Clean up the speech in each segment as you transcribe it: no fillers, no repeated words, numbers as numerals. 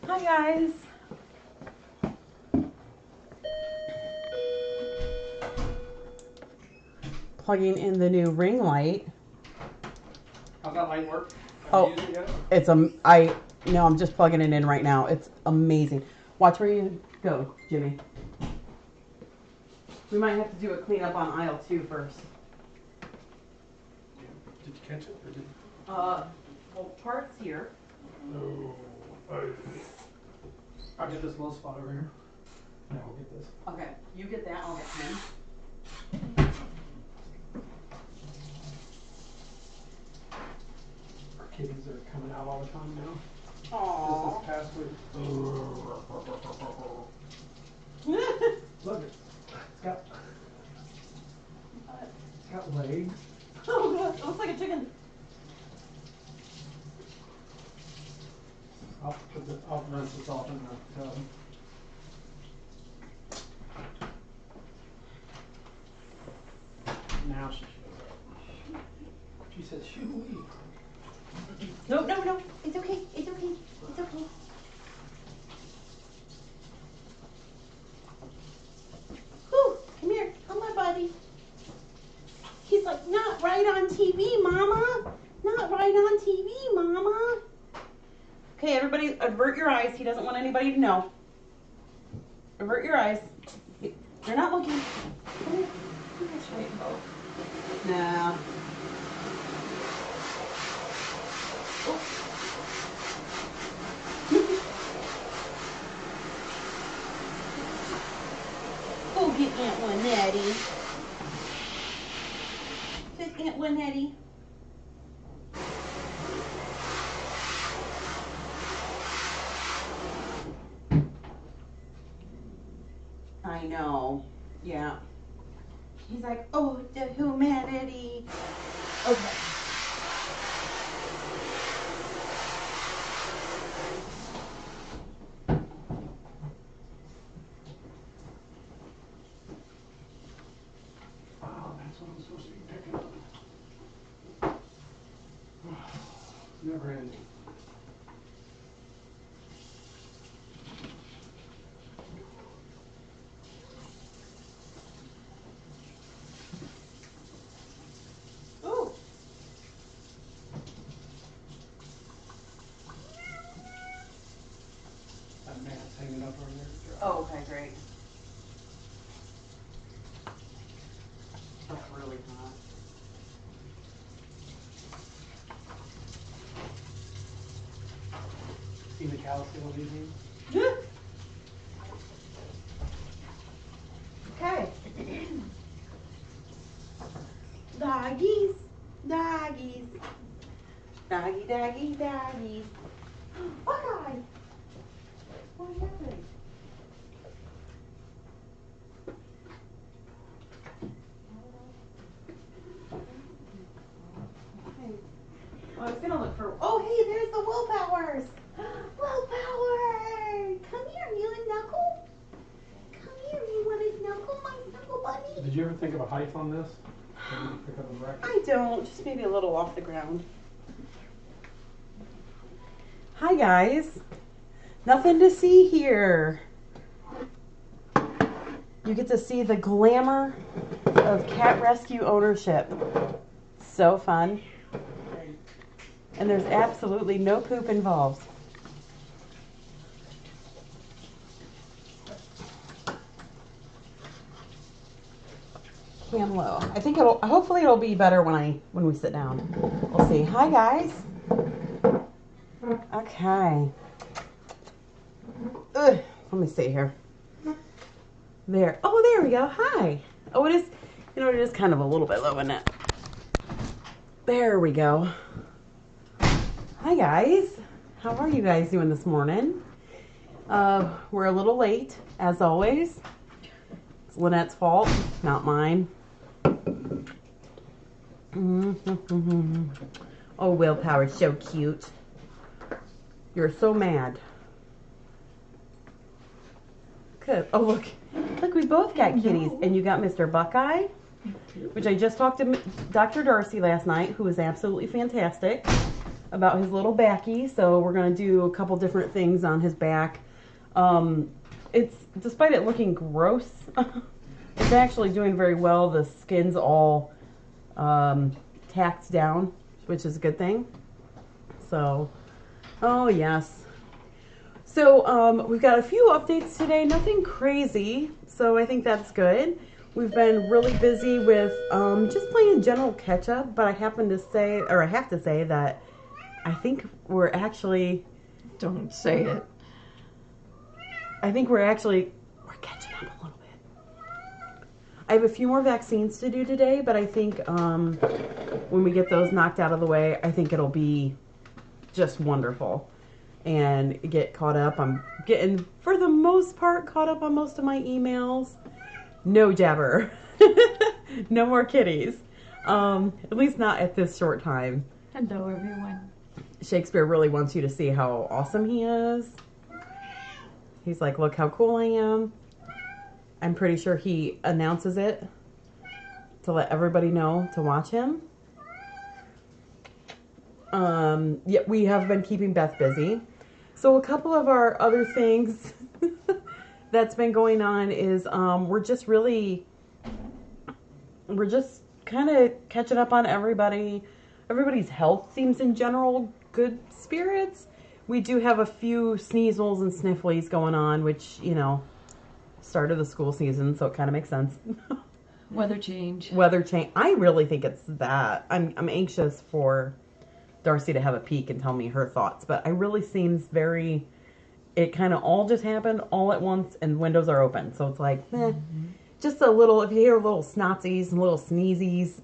Hi guys. Plugging in the new ring light. How's that light work? Oh, it's I'm just plugging it in right now. It's amazing. Watch where you go, Jimmy. We might have to do a cleanup on aisle 2 first. Did you catch it? Or did you? Well, parts here. No. I'll get this little spot over here. Yeah, we'll get this. Okay, you get that. I'll get him. Our kitties are coming out all the time now. Aww. Just this past week. Look, it's got legs. Oh god, it looks like a chicken. I'll rinse this off in the tub. Now she shows up. She says, shoo-wee. No. It's okay. It's okay. It's okay. Whew, come here. Come on, buddy. He's like, not right on TV, Mama. Not right on TV, Mama. Okay, everybody, avert your eyes. He doesn't want anybody to know. Avert your eyes. They're not looking. Come here. Come here, straight. Nah. Oh. Go get Aunt Lynettie. Just Aunt Lynettie. I know. Yeah. He's like, oh, the humanity. Okay. Wow, that's what I'm supposed to be picking up. Never ending. Ooh. That mat's hanging up over there. Oh, okay, great. That's really hot. See the cow still leaving? Okay. Doggies. Doggies. Doggy, doggy, doggies. Buckeye. What happened? Okay. Well, I was gonna look for. Oh, hey, there's the willpowers. Willpower! Come here, you and Knuckle. Come here, you want to snuggle, my snuggle bunny? Did you ever think of a height on this? Maybe pick up a bracket? I don't, just maybe a little off the ground. Hi guys. Nothing to see here. You get to see the glamour of cat rescue ownership. So fun. And there's absolutely no poop involved. Cam low. I think hopefully it'll be better when we sit down. We'll see. Hi guys. Okay. Ugh. Let me see here. There. Oh, there we go. Hi. Oh, it is, it is kind of a little bit low, isn't it? There we go. Hi guys. How are you guys doing this morning? We're a little late, as always. It's Lynette's fault, not mine. Oh, Willpower's so cute. You're so mad. Good. Oh, look. Look, we both got kitties. And you got Mr. Buckeye, which I just talked to Dr. Darcy last night, who was absolutely fantastic. about his little backy. So we're going to do a couple different things on his back. It's, despite it looking gross, it's actually doing very well. The skin's all tacked down, which is a good thing. So, oh yes. So we've got a few updates today, nothing crazy, so I think that's good. We've been really busy with just playing general catch up, but I have to say that I think we're actually... Don't say it. I think we're catching up a little bit. I have a few more vaccines to do today, but I think when we get those knocked out of the way, I think it'll be just wonderful. And get caught up. I'm getting, for the most part, caught up on most of my emails. No jabber. No more kitties. At least not at this short time. Hello, everyone. Shakespeare really wants you to see how awesome he is. He's like, look how cool I am. I'm pretty sure he announces it to let everybody know to watch him. Yeah, we have been keeping Beth busy. So a couple of our other things that's been going on is we're just kind of catching up on everybody. Everybody's health seems in general good spirits. We do have a few sneezels and snifflies going on, which, you know, start of the school season, so it kind of makes sense. Weather change. Weather change. I really think it's that. I'm anxious for Darcy to have a peek and tell me her thoughts, but I really seems very, it kind of all just happened all at once and windows are open. So it's like, just a little, if you hear little snotsies and little sneezies,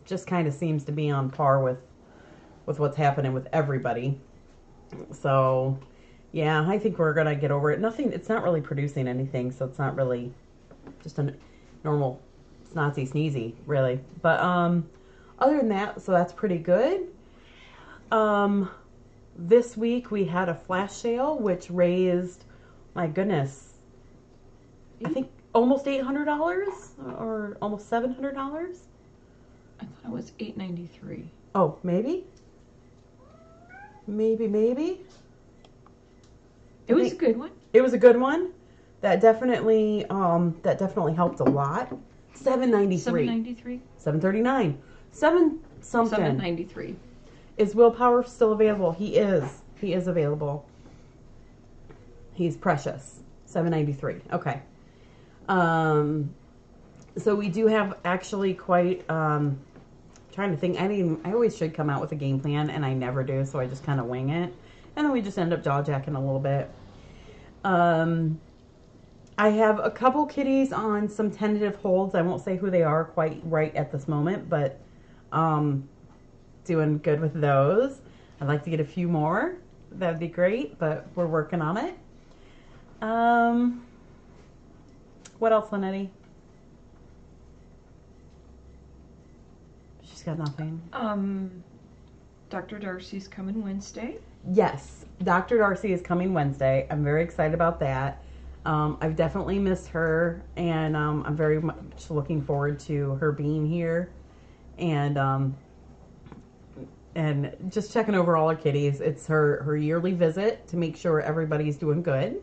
just kind of seems to be on par with what's happening with everybody. So yeah, I think we're going to get over it. It's not really producing anything. So it's not really just a normal snotsy sneezy really. But, other than that, so that's pretty good. This week we had a flash sale, which raised, my goodness, I think almost $800 or almost $700. I thought it was $893. Oh, maybe. It was a good one. It was a good one. That definitely helped a lot. $793. $739. Something. $793. Is Willpower still available? He is available. He's precious. $793. Okay. So we do have actually quite, trying to think, I always should come out with a game plan and I never do, so I just kind of wing it. And then we just end up jaw-jacking a little bit. I have a couple kitties on some tentative holds. I won't say who they are quite right at this moment, but, doing good with those. I'd like to get a few more. That'd be great, but we're working on it. What else, Linetti? She's got nothing. Dr. Darcy's coming Wednesday. Yes, Dr. Darcy is coming Wednesday. I'm very excited about that. I've definitely missed her, and I'm very much looking forward to her being here. And just checking over all our kitties. It's her yearly visit to make sure everybody's doing good.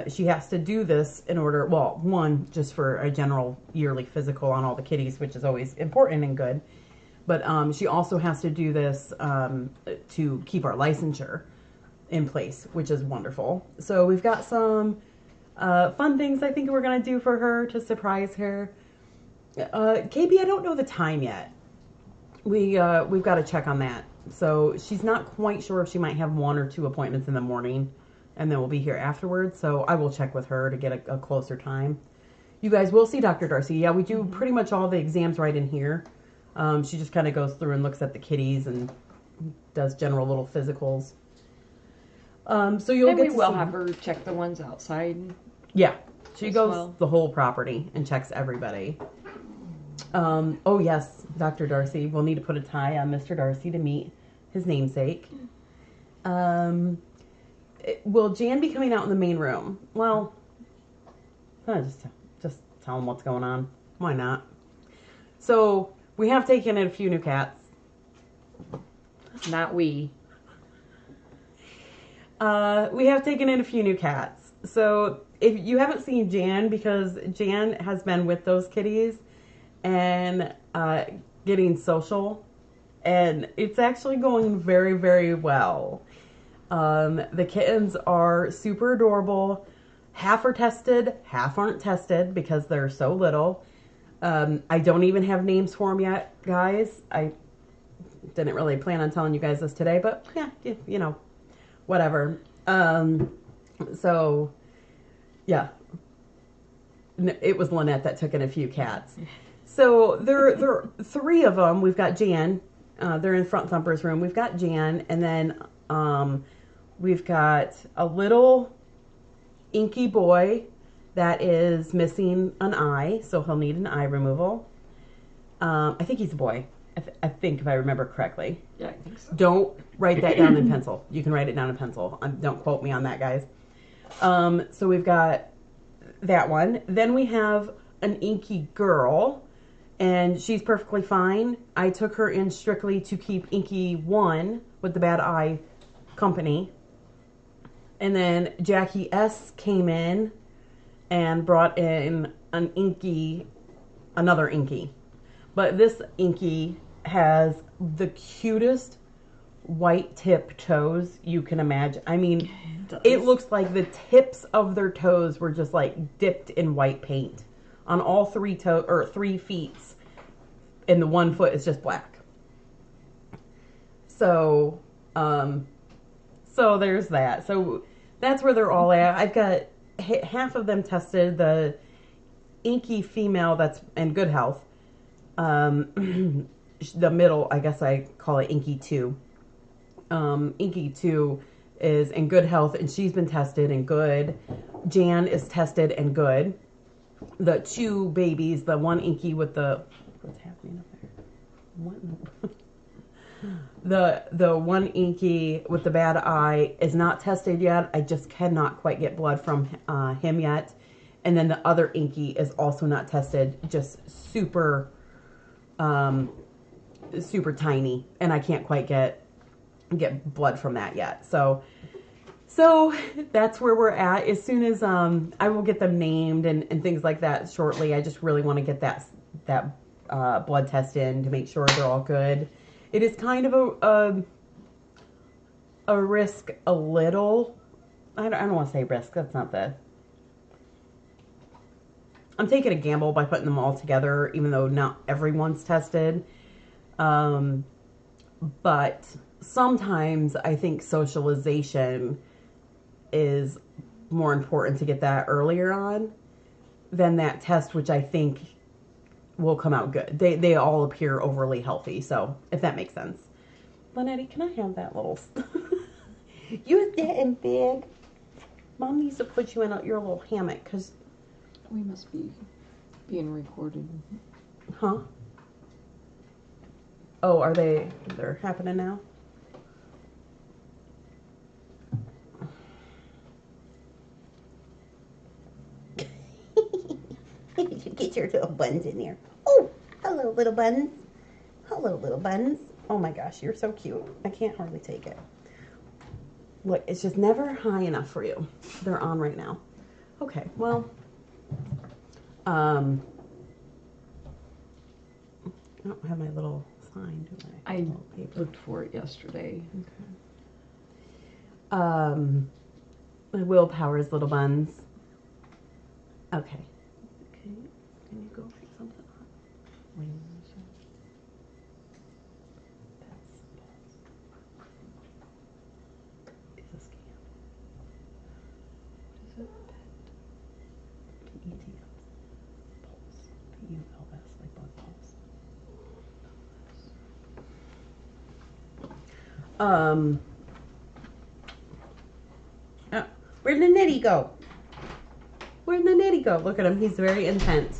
She has to do this in order, well, one, just for a general yearly physical on all the kitties, which is always important and good. But she also has to do this to keep our licensure in place, which is wonderful. So we've got some fun things I think we're going to do for her to surprise her. KB, I don't know the time yet. We've got to check on that. So she's not quite sure if she might have 1 or 2 appointments in the morning, and then we'll be here afterwards. So I will check with her to get a closer time. You guys will see Dr. Darcy. Yeah, we do pretty much all the exams right in here. She just kind of goes through and looks at the kitties and does general little physicals. So you'll get we will have her check the ones outside. Yeah, she goes the whole property and checks everybody. Oh yes, Dr. Darcy. We'll need to put a tie on Mr. Darcy to meet his namesake. Will Jan be coming out in the main room? Well, just tell him what's going on. Why not? So we have taken in a few new cats. Not we. We have taken in a few new cats. So if you haven't seen Jan, because Jan has been with those kitties and getting social, and it's actually going very, very well. The kittens are super adorable. Half are tested, half aren't tested because they're so little. I don't even have names for them yet, guys. I didn't really plan on telling you guys this today, but yeah, you know, whatever. So yeah, it was Lynette that took in a few cats. So there are 3 of them. We've got Jan. They're in Front Thumper's room. We've got Jan, and then we've got a little inky boy that is missing an eye, so he'll need an eye removal. I think he's a boy. I think if I remember correctly. Yeah, I think so. Don't write that down in pencil. You can write it down in pencil. Don't quote me on that, guys. So we've got that one. Then we have an inky girl, and she's perfectly fine. I took her in strictly to keep Inky 1 with the bad eye company. And then Jackie S came in and brought in another Inky. But this Inky has the cutest white tip toes you can imagine. I mean, it looks like the tips of their toes were just like dipped in white paint on all 3 feet, and the 1 foot is just black. So, so there's that. So that's where they're all at. I've got half of them tested. The inky female that's in good health. The middle, I guess I call it Inky 2. Inky 2 is in good health, and she's been tested and good. Jan is tested and good. The 2 babies, the 1 Inky with the... What's happening up there? What? The 1 Inky with the bad eye is not tested yet. I just cannot quite get blood from him yet. And then the other Inky is also not tested, just super, super tiny, and I can't quite get blood from that yet. So that's where we're at. As soon as I will get them named and things like that shortly. I just really want to get that blood test in to make sure they're all good. It is kind of a risk, a little. I don't want to say risk. That's not the. I'm taking a gamble by putting them all together, even though not everyone's tested. But sometimes I think socialization is more important to get that earlier on than that test, which I think will come out good. They all appear overly healthy, so if that makes sense. Lynette, can I have that little... You're getting big. Mom needs to put you in your little hammock, because... We must be being recorded. Huh? Oh, they're happening now? Get your little buns in there. Oh, hello, little buns. Hello, little buns. Oh my gosh, you're so cute. I can't hardly take it. Look, it's just never high enough for you. They're on right now. Okay, well, I don't have my little sign, do I? I looked for it yesterday. Okay. My willpower's little buns. Okay. Okay. Can you go pick something up? Wait a minute. Is this scam? What is it? P-E-T-S. Pulse. P-U-L-S, like blood pulse. Oh, where'd the nitty go? Where'd the nitty go? Look at him. He's very intent.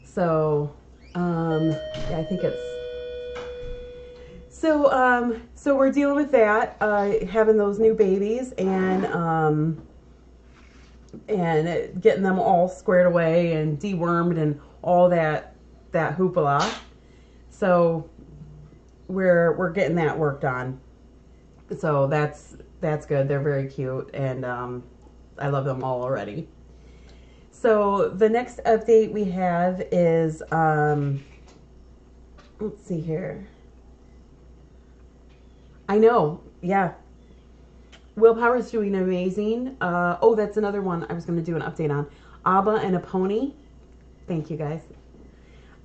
So, yeah, I think it's... So we're dealing with that, having those new babies and getting them all squared away and dewormed and all that hoopla. So we're getting that worked on. So that's good. They're very cute, and I love them all already. So the next update we have is let's see here. I know, yeah. Willpower is doing amazing. Oh, that's another one I was going to do an update on. Abba and a Pony. Thank you, guys.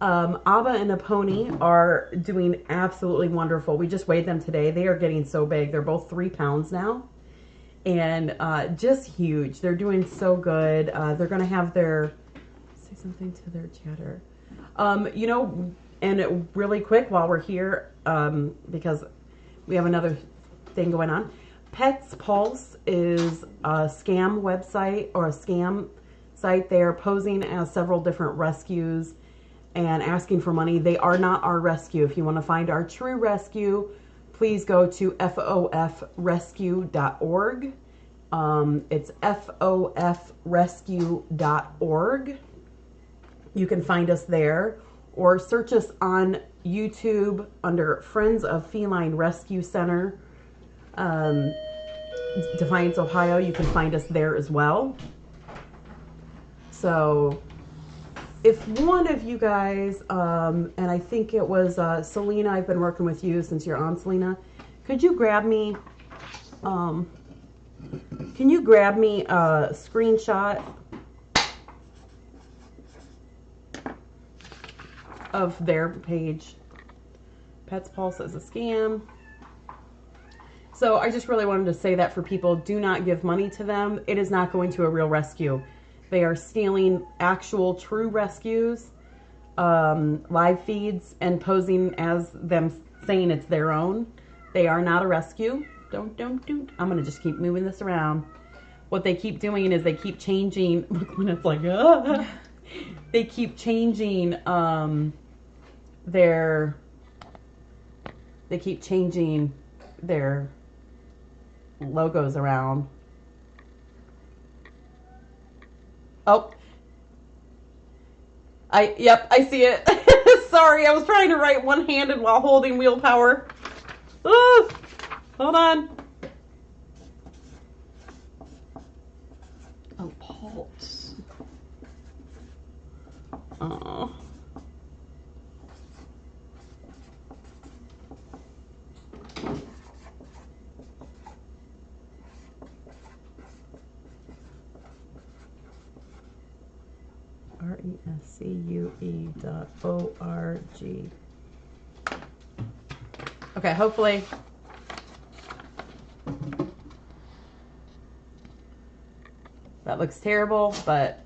Abba and a Pony are doing absolutely wonderful. We just weighed them today. They are getting so big. They're both 3 pounds now. And just huge. They're doing so good. They're going to have their... Say something to their chatter. You know, and really quick while we're here, because we have another thing going on. Pets Pulse is a scam website or a scam site. They are posing as several different rescues and asking for money. They are not our rescue. If you want to find our true rescue, please go to FFRrescue.org. It's FFRrescue.org. You can find us there, or search us on YouTube under Friends of Feline Rescue Center. Defiance, Ohio. You can find us there as well. So if one of you guys, and I think it was Selena, I've been working with you since you're on, Selena, could you grab me, can you grab me a screenshot of their page? Pets Pulse is a scam. So I just really wanted to say that for people. Do not give money to them. It is not going to a real rescue. They are stealing actual true rescues, live feeds, and posing as them saying it's their own. They are not a rescue. Don't. I'm going to just keep moving this around. What they keep doing is they keep changing. Look when it's like, ah. They keep changing their logos around. Oh, yep, I see it. Sorry, I was trying to write one-handed while holding wheel power. Hold on. Oh, Pulse. Oh. rescue.org. Okay, hopefully. That looks terrible, but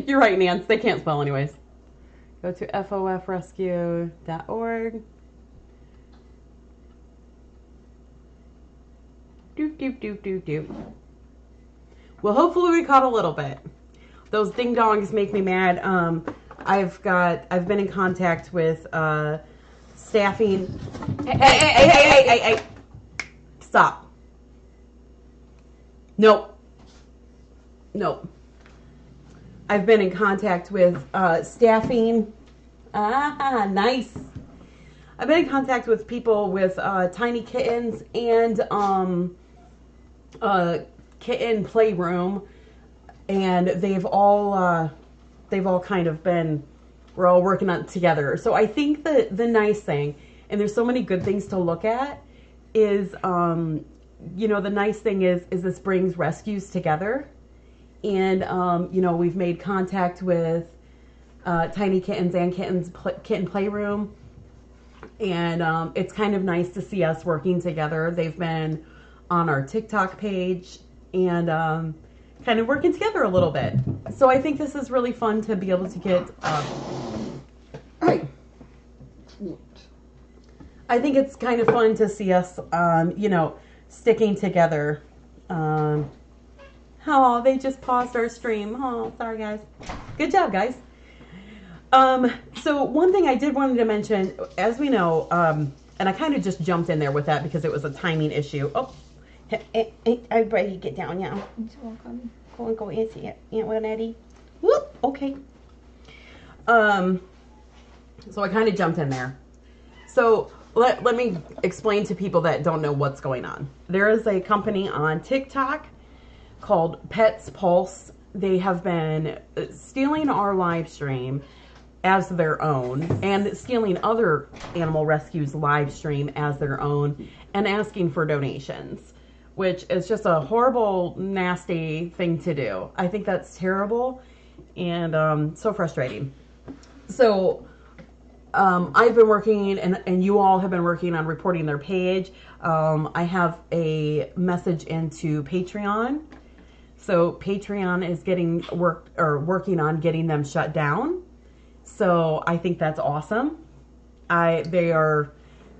you're right, Nance. They can't spell anyways. Go to FOFrescue.org. Doop. Well, hopefully we caught a little bit. Those ding dongs make me mad. I've been in contact with staffing. Hey. Stop. Nope. I've been in contact with staffing. Nice. I've been in contact with people with tiny kittens and kitten playroom, and they've all kind of been, we're all working on it together. So I think that the nice thing, and there's so many good things to look at, is the nice thing is this brings rescues together. And we've made contact with Tiny Kittens and Kitten Playroom, and it's kind of nice to see us working together. They've been on our TikTok page and kind of working together a little bit. So I think this is really fun to be able to get. I think it's kind of fun to see us, sticking together. Oh, they just paused our stream. Oh, sorry, guys. Good job, guys. So one thing I did wanted to mention, as we know, and I kind of just jumped in there with that because it was a timing issue. Oh, hey, everybody get down now. You're welcome. Go and see it. Aunt Eddie. Whoop, okay. So I kind of jumped in there. So let me explain to people that don't know what's going on. There is a company on TikTok called Pets Pulse. They have been stealing our live stream as their own and stealing other animal rescues live stream as their own and asking for donations, which is just a horrible, nasty thing to do. I think that's terrible and so frustrating. So I've been working, and you all have been working on reporting their page. I have a message into Patreon. So Patreon is working on getting them shut down. So I think that's awesome. They are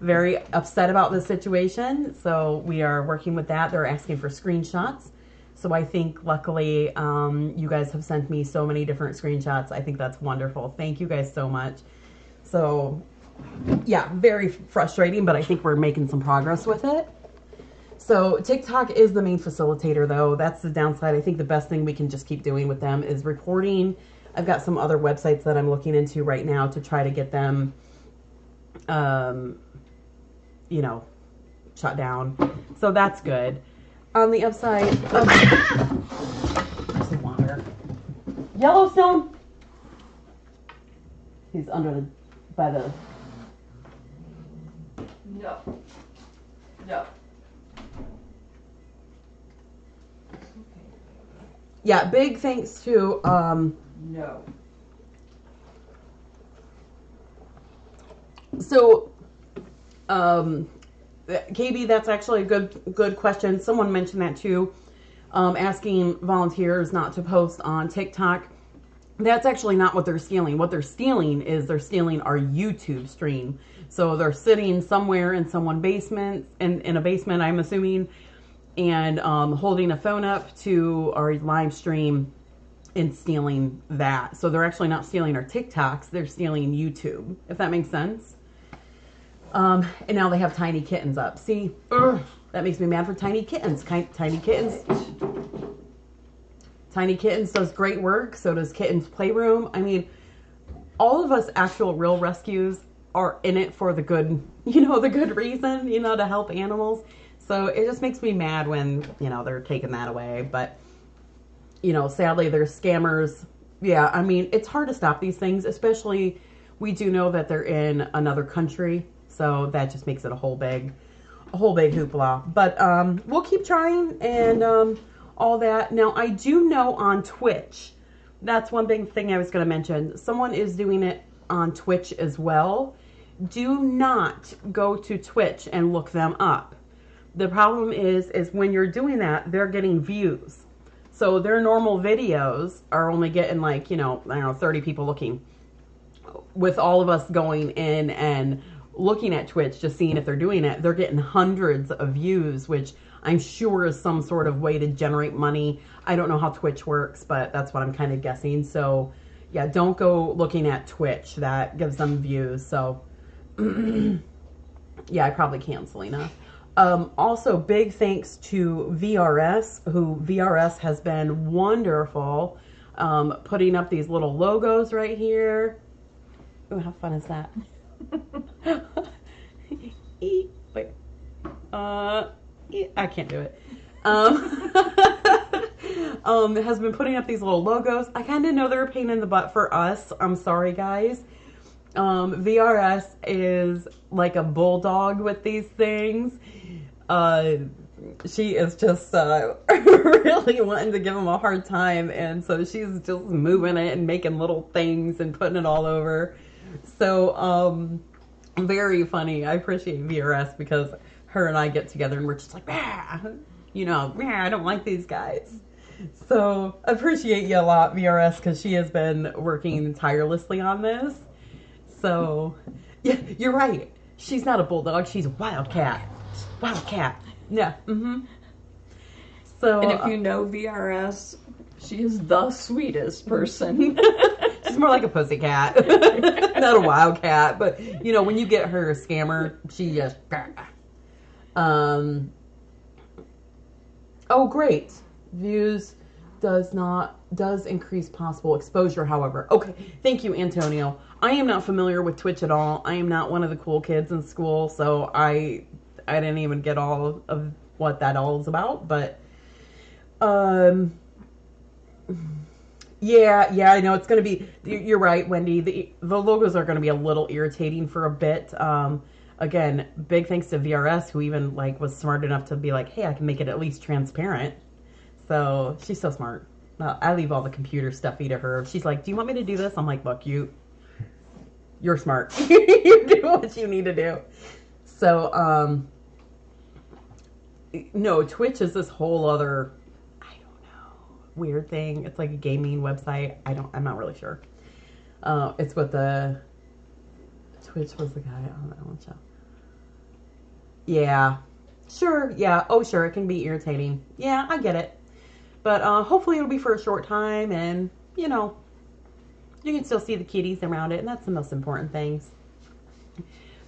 very upset about the situation. So we are working with that. They're asking for screenshots. So I think luckily you guys have sent me so many different screenshots. I think that's wonderful. Thank you guys so much. So yeah, very frustrating, but I think we're making some progress with it. So TikTok is the main facilitator though. That's the downside. I think the best thing we can just keep doing with them is reporting. I've got some other websites that I'm looking into right now to try to get them, you know, shut down. So that's good. On the upside, some water. Yellowstone. He's by the. No. No. Yeah, big thanks to No. So KB, that's actually a good question. Someone mentioned that too, asking volunteers not to post on TikTok. That's actually not what they're stealing. What they're stealing is they're stealing our YouTube stream. So they're sitting somewhere in someone's basement, in a basement, I'm assuming, and holding a phone up to our live stream and stealing that. So they're actually not stealing our TikToks, they're stealing YouTube, if that makes sense. And now they have tiny kittens up. See, that makes me mad for tiny kittens. Tiny kittens. Tiny Kittens does great work. So does Kittens Playroom. I mean, all of us actual real rescues are in it for the good, the good reason, to help animals. So it just makes me mad when, they're taking that away. But, sadly, there's scammers. Yeah, I mean, it's hard to stop these things, especially we do know that they're in another country. So that just makes it a whole big hoopla. But we'll keep trying and all that. Now, I do know on Twitch, that's one big thing I was going to mention. Someone is doing it on Twitch as well. Do not go to Twitch and look them up. The problem is when you're doing that, they're getting views. So their normal videos are only getting 30 people looking. With all of us going in and looking at Twitch, just seeing if they're doing it, they're getting hundreds of views, which I'm sure is some sort of way to generate money. I don't know how Twitch works, but that's what I'm kind of guessing. So yeah, don't go looking at Twitch. That gives them views. So yeah, I probably can't, Selena. Also, big thanks to VRS, who VRS has been wonderful, putting up these little logos right here. Oh, how fun is that? Wait. I can't do it. Has been putting up these little logos. I kind of know they're a pain in the butt for us. I'm sorry, guys. VRS is like a bulldog with these things. She is just really wanting to give them a hard time, and so she's just moving it and making little things and putting it all over. So very funny. I appreciate VRS because her and I get together and we're just like, I don't like these guys. So I appreciate you a lot, VRS, because she has been working tirelessly on this. So yeah, you're right. She's not a bulldog. She's a wildcat. Wildcat. Yeah. Mm-hmm. So, and if you know VRS, she is the sweetest person. She's more like a pussycat, not a wildcat. But when you get her a scammer, she just. Oh, great views. does increase possible exposure, however. Okay, thank you, Antonio. I am not familiar with Twitch at all. I am not one of the cool kids in school, so I didn't even get all of what that all is about, but yeah, I know it's going to be, you're right, Wendy. The logos are going to be a little irritating for a bit. Again, big thanks to VRS, who even like was smart enough to be like, hey, I can make it at least transparent. So she's so smart. I leave all the computer stuffy to her. She's like, do you want me to do this? I'm like, look, you're smart. You do what you need to do. So, no, Twitch is this whole other, I don't know, weird thing. It's like a gaming website. I'm not really sure. It's what Twitch was the guy on that one show. Yeah. Sure. Yeah. Oh, sure. It can be irritating. Yeah, I get it. But hopefully it'll be for a short time, and, you know, you can still see the kitties around it, and that's the most important things.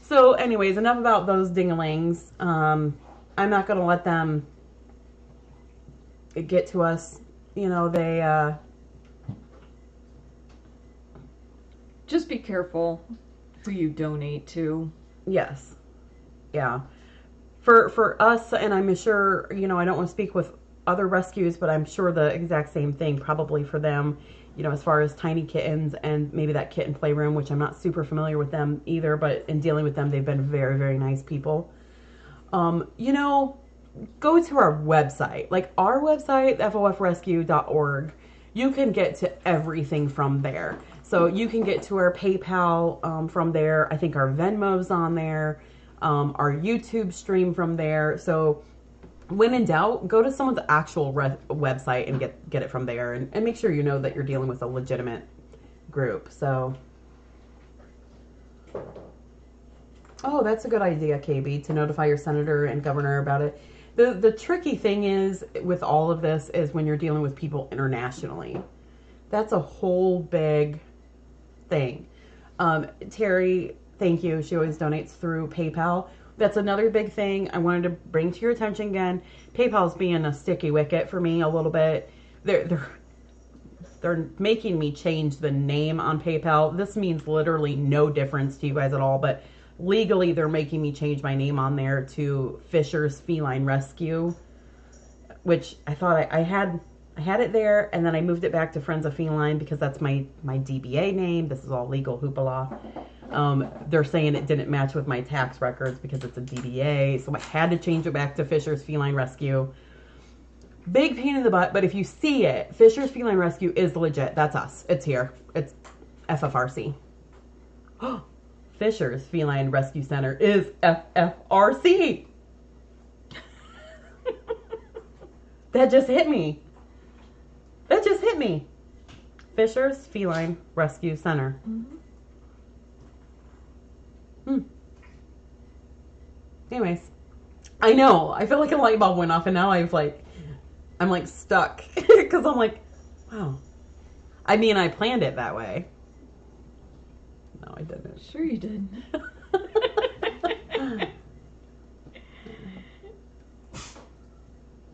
So, anyways, enough about those dingalings. I'm not going to let them get to us. You know, they... Just be careful who you donate to. Yes. Yeah. For us, and I'm sure, you know, I don't want to speak with other rescues, but I'm sure the exact same thing probably for them, you know, as far as tiny kittens and maybe that kitten playroom, which I'm not super familiar with them either, but in dealing with them, they've been very, very nice people. You know, go to our website, like our website, FOFrescue.org. You can get to everything from there. So you can get to our PayPal from there. I think our Venmo's on there, our YouTube stream from there. So when in doubt, go to someone's actual website and get it from there, and make sure you know that you're dealing with a legitimate group. So, oh, that's a good idea, KB, to notify your senator and governor about it. The tricky thing is with all of this is when you're dealing with people internationally. That's a whole big thing. Terry, thank you. She always donates through PayPal. That's another big thing I wanted to bring to your attention again. PayPal's being a sticky wicket for me a little bit. They're making me change the name on PayPal. This means literally no difference to you guys at all, but legally they're making me change my name on there to Fisher's Feline Rescue, which I thought I had it there, and then I moved it back to Friends of Feline because that's my DBA name. This is all legal hoopla. They're saying it didn't match with my tax records because it's a DBA, so I had to change it back to Fisher's Feline Rescue. Big pain in the butt, but if you see it, Fisher's Feline Rescue is legit. That's us. It's here. It's FFRC. Fisher's Feline Rescue Center is FFRC. That just hit me. Fisher's Feline Rescue Center. Anyways, I know. I feel like a light bulb went off, and now I'm like stuck because I'm like, wow. I mean, I planned it that way. No, I didn't. Sure you did.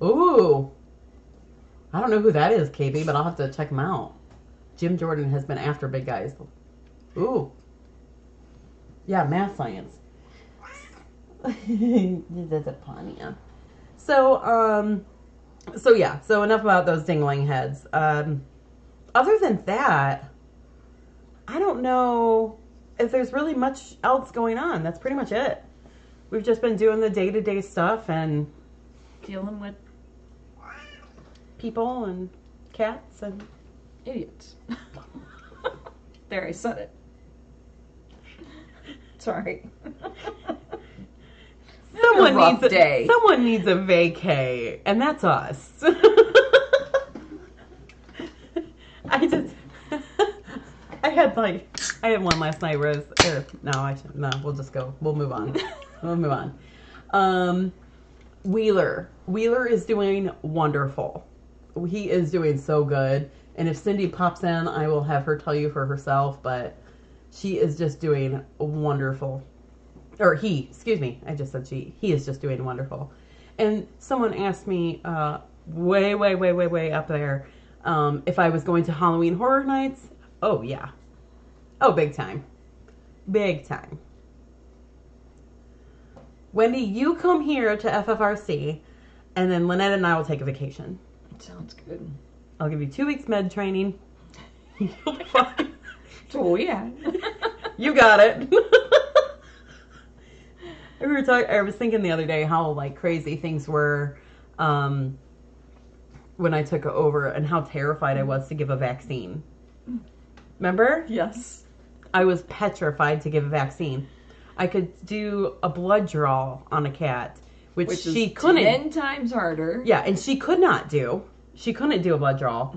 Ooh. I don't know who that is, KB, but I'll have to check him out. Jim Jordan has been after big guys. Ooh. Yeah, math science. That's a pun, yeah. So yeah. So enough about those dingling heads. Other than that, I don't know if there's really much else going on. That's pretty much it. We've just been doing the day-to-day stuff and Dealing with people and cats and idiots. There, I said it. Sorry. Someone needs a day. Someone needs a vacay, and that's us. I had one last night, Rose. We'll move on. Wheeler is doing wonderful. He is doing so good. And if Cindy pops in, I will have her tell you for herself, but she is just doing wonderful. Or he is just doing wonderful. And someone asked me way up there, If I was going to Halloween Horror Nights, oh yeah. Oh, big time. Big time. Wendy, you come here to FFRC, and then Lynette and I will take a vacation. Sounds good. I'll give you 2 weeks med training. You'll be fine. Oh, yeah. You got it. I was thinking the other day how like crazy things were when I took over and how terrified I was to give a vaccine. Remember? Yes. I was petrified to give a vaccine. I could do a blood draw on a cat, which she is couldn't. 10 times harder. Yeah, and she could not do. She couldn't do a blood draw.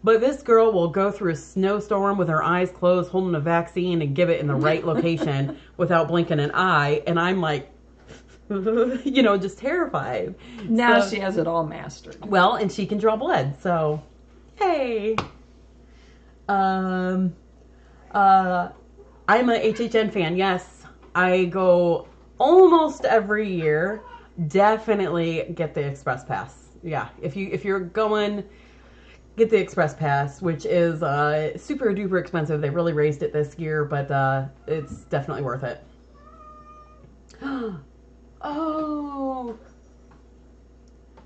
But this girl will go through a snowstorm with her eyes closed, holding a vaccine and give it in the right location without blinking an eye. And I'm like, just terrified. Now So- she has it all mastered. Well, and she can draw blood, so hey. I'm a HHN fan. Yes, I go almost every year. Definitely get the express pass. Yeah, if you're going, get the express pass, which is super duper expensive. They really raised it this year, but it's definitely worth it. Oh,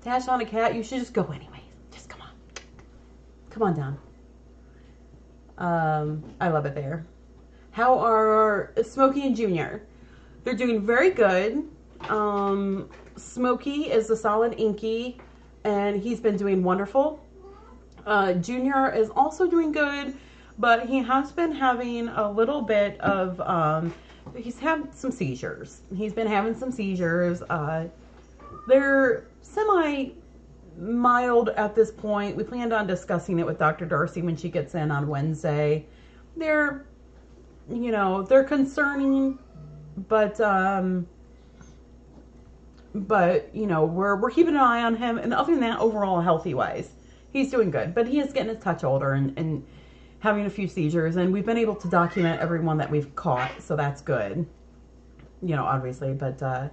Tash on a cat. You should just go anyways. Just come on down. I love it there. How are Smokey and Junior? They're doing very good. Smokey is a solid Inky, and he's been doing wonderful. Junior is also doing good, but he has been having a little bit of, he's had some seizures. He's been having some seizures. They're semi-mild at this point. We planned on discussing it with Dr. Darcy when she gets in on Wednesday. They're concerning, but we're keeping an eye on him. And other than that, overall, healthy-wise, he's doing good. But he is getting a touch older and having a few seizures. And we've been able to document everyone that we've caught, so that's good. Obviously. But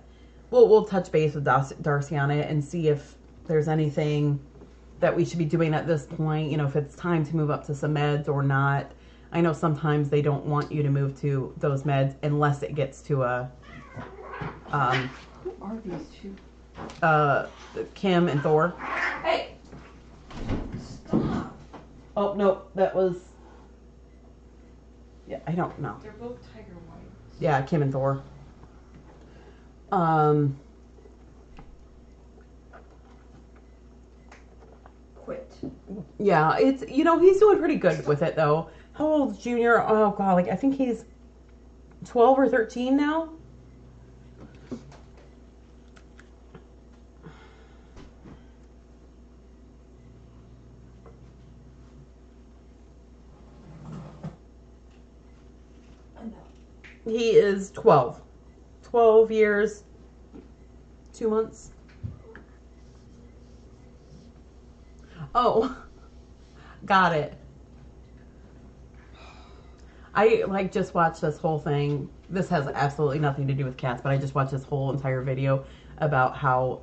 we'll touch base with Darcy on it and see if there's anything that we should be doing at this point. If it's time to move up to some meds or not. I know sometimes they don't want you to move to those meds unless it gets to a... Who are these two? Kim and Thor. Hey! Stop! Oh, no, that was... Yeah, I don't know. They're both tiger whites. Yeah, Kim and Thor. Quit. Yeah, it's, he's doing pretty good with it, though. How old's Junior? Oh, God, I think he's 12 or 13 now. He is 12. 12 years, 2 months. Oh, got it. I just watched this whole thing. This has absolutely nothing to do with cats, but I just watched this whole entire video about how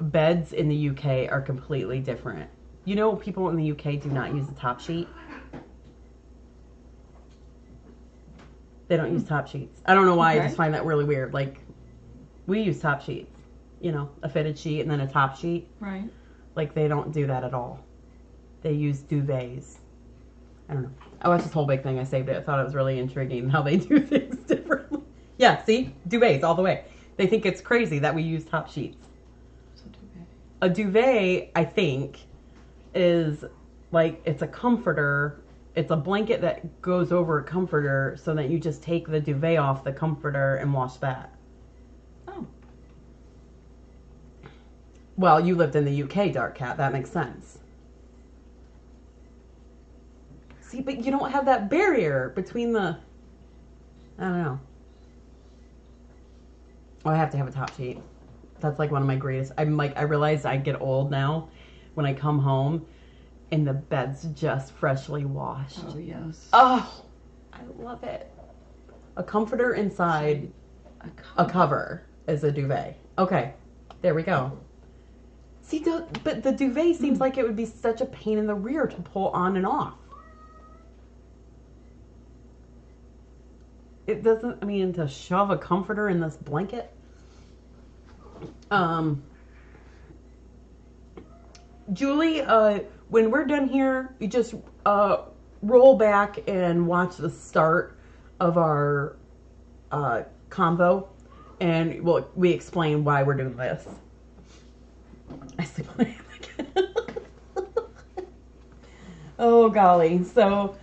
beds in the UK are completely different. People in the UK do not use the top sheet. They don't use top sheets. I don't know why. Okay. I just find that really weird. We use top sheets. A fitted sheet and then a top sheet. Right. They don't do that at all. They use duvets. I don't know. I watched this whole big thing. I saved it. I thought it was really intriguing how they do things differently. Yeah, see? Duvets all the way. They think it's crazy that we use top sheets. What's a duvet? A duvet, I think, is it's a comforter. It's a blanket that goes over a comforter so that you just take the duvet off the comforter and wash that. Oh. Well, you lived in the UK, Dark Cat. That makes sense. See, but you don't have that barrier between the... I don't know. Oh, I have to have a top sheet. That's one of my greatest... I realize I get old now when I come home and the bed's just freshly washed. Oh, yes. Oh, I love it. A comforter inside a cover is a duvet. Okay, there we go. See, but the duvet seems like it would be such a pain in the rear to pull on and off. It doesn't, I mean, to shove a comforter in this blanket. Julie, when we're done here, you just roll back and watch the start of our convo, and we explain why we're doing this. I sleep on it. Oh golly. So,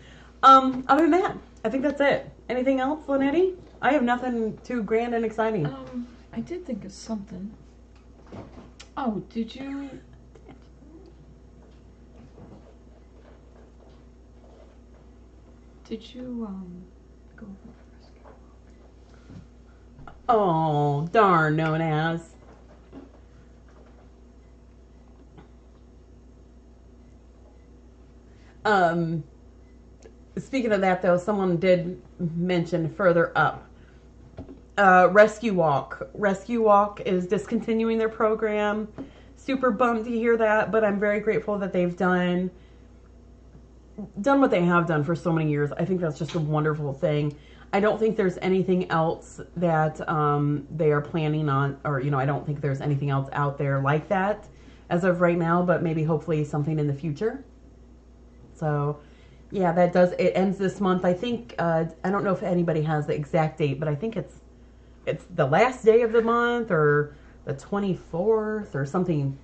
other than that, I think that's it. Anything else, Linetti? I have nothing too grand and exciting. I did think of something. Oh, did you go over the rescue? Oh, darn, known as. Speaking of that, though, someone did mention further up. Rescue Walk. Rescue Walk is discontinuing their program. Super bummed to hear that, but I'm very grateful that they've done what they have done for so many years. I think that's just a wonderful thing. I don't think there's anything else that they are planning on, or, I don't think there's anything else out there like that as of right now, but maybe hopefully something in the future. So, yeah, it ends this month. I think, I don't know if anybody has the exact date, but I think it's the last day of the month or the 24th or something.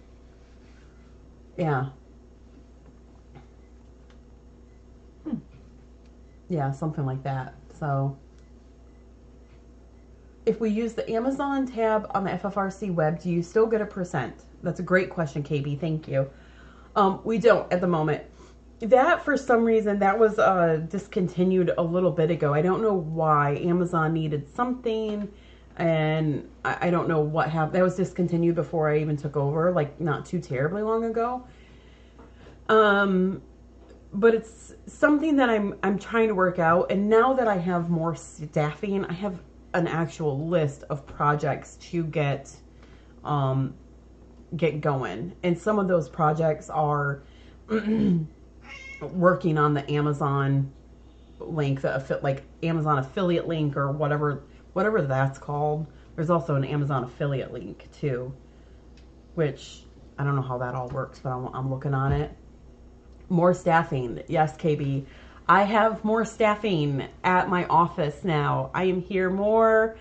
Yeah. Yeah, something like that. So, if we use the Amazon tab on the FFRC web, do you still get a %? That's a great question, KB. Thank you. We don't at the moment. That, for some reason, that was discontinued a little bit ago. I don't know why. Amazon needed something, and I don't know what happened. That was discontinued before I even took over, like not too terribly long ago. But it's something that I'm trying to work out. And now that I have more staffing, I have an actual list of projects to get going. And some of those projects are working on the Amazon link, like Amazon affiliate link or whatever that's called. There's also an Amazon affiliate link too, which I don't know how that all works, but I'm looking on it. More staffing. Yes, KB. I have more staffing at my office now. I am here more.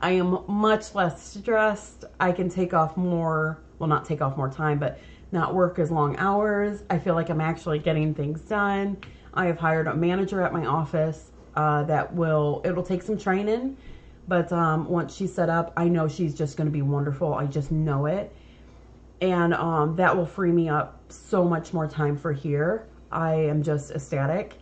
I am much less stressed. I can take off more, well, not take off more time, but not work as long hours. I feel like I'm actually getting things done. I have hired a manager at my office it'll take some training, but once she's set up, I know she's just going to be wonderful. I just know it. And that will free me up so much more time for here. I am just ecstatic.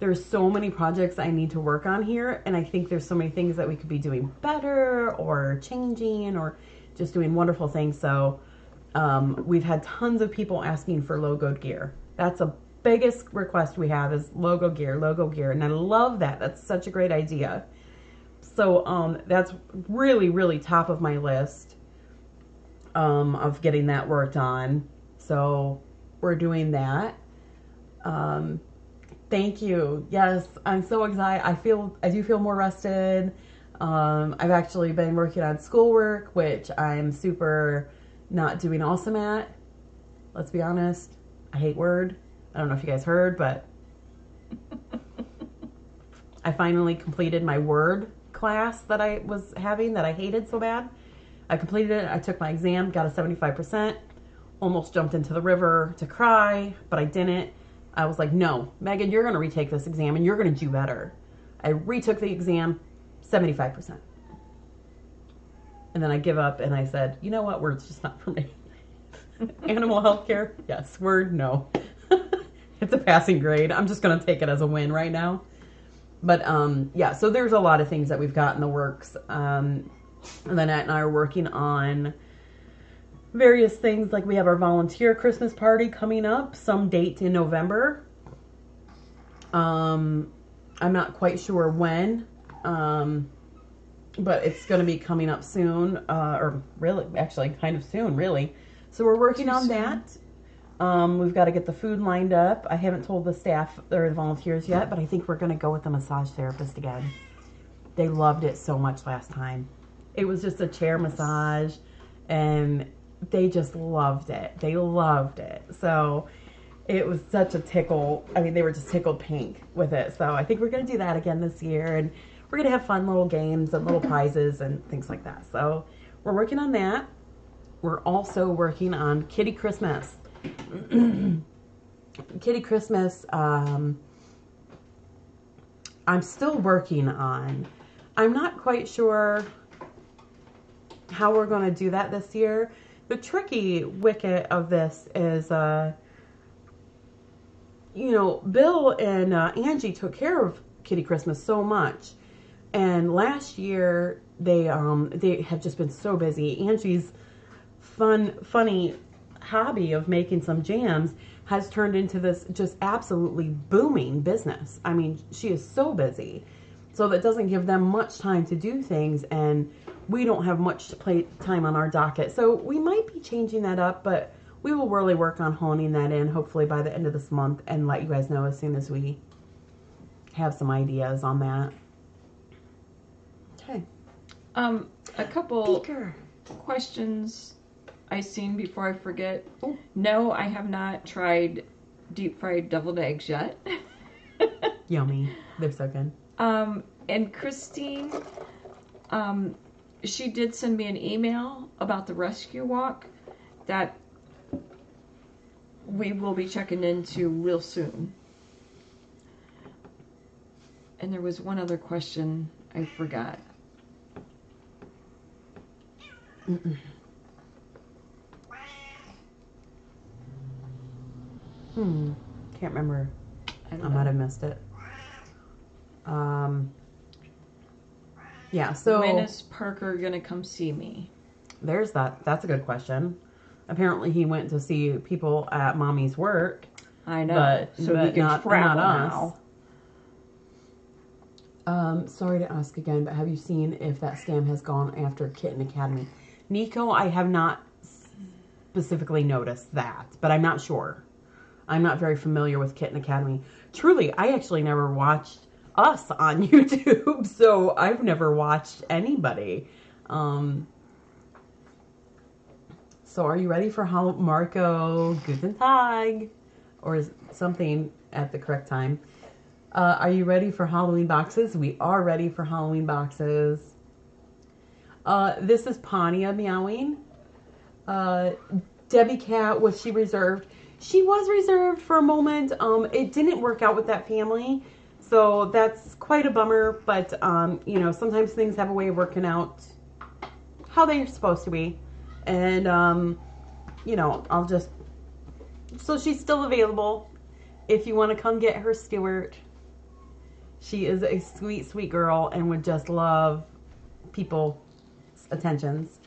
There's so many projects I need to work on here, and I think there's so many things that we could be doing better or changing or just doing wonderful things. So we've had tons of people asking for logoed gear. That's the biggest request we have is logo gear, and I love that. That's such a great idea. So that's really, really top of my list of getting that worked on. So we're doing that. Thank you. Yes, I'm so excited. I do feel more rested. I've actually been working on schoolwork, which I'm super not doing awesome at. Let's be honest. I hate Word. I don't know if you guys heard, but I finally completed my Word class that I was having that I hated so bad. I completed it. I took my exam, got a 75%, almost jumped into the river to cry, but I didn't. I was like, no, Megan, you're going to retake this exam and you're going to do better. I retook the exam, 75%. And then I give up and I said, you know what? Word's just not for me. Animal healthcare, yes. Word, no. It's a passing grade. I'm just going to take it as a win right now. But yeah, so there's a lot of things that we've got in the works. And then Annette and I are working on various things, like we have our volunteer Christmas party coming up, some date in November. I'm not quite sure when, but it's going to be coming up soon, or really, actually kind of soon, really. So we're working Too on soon. that. We've got to get the food lined up. I haven't told the staff or the volunteers yet, but I think we're going to go with the massage therapist again. They loved it so much last time. It was just a chair massage, and they just loved it. They loved it. So it was such a tickle. I mean, they were just tickled pink with it. So I think we're going to do that again this year, and we're going to have fun little games and little prizes and things like that. So we're working on that. We're also working on Kitty Christmas. Kitty Christmas, I'm still working on. I'm not quite sure how we're going to do that this year. The tricky wicket of this is, Bill and Angie took care of Kitty Christmas so much. And last year, they have just been so busy. Angie's funny hobby of making some jams has turned into this just absolutely booming business. I mean, she is so busy. So that doesn't give them much time to do things, and we don't have much play time on our docket. So we might be changing that up, but we will really work on honing that in hopefully by the end of this month and let you guys know as soon as we have some ideas on that. Okay. A couple Beaker. questions I seen before I forget. Oh. No, I have not tried deep fried deviled eggs yet. Yummy. They're so good. And Christine, she did send me an email about the rescue walk that we will be checking into real soon. And there was one other question I forgot. Can't remember. I I might have missed it. Yeah, so when is Parker gonna come see me? there's that. That's a good question. Apparently he went to see people at Mommy's work. I know, But so he can not travel us. now. Sorry to ask again, but have you seen if that scam has gone after Kitten Academy? Nico, I have not specifically noticed that, but I'm not sure. I'm not very familiar with Kitten Academy. Truly, I actually never watched us on YouTube, so I've never watched anybody. So are you ready for Marco Guten Tag? Or is something at the correct time? Are you ready for Halloween boxes? We are ready for Halloween boxes. This is Pania meowing. Debbie Cat, was she reserved? She was reserved for a moment. It didn't work out with that family. So that's quite a bummer. But, sometimes things have a way of working out how they're supposed to be. And, I'll just... So she's still available if you want to come get her, Stuart. She is a sweet, sweet girl and would just love people's attentions.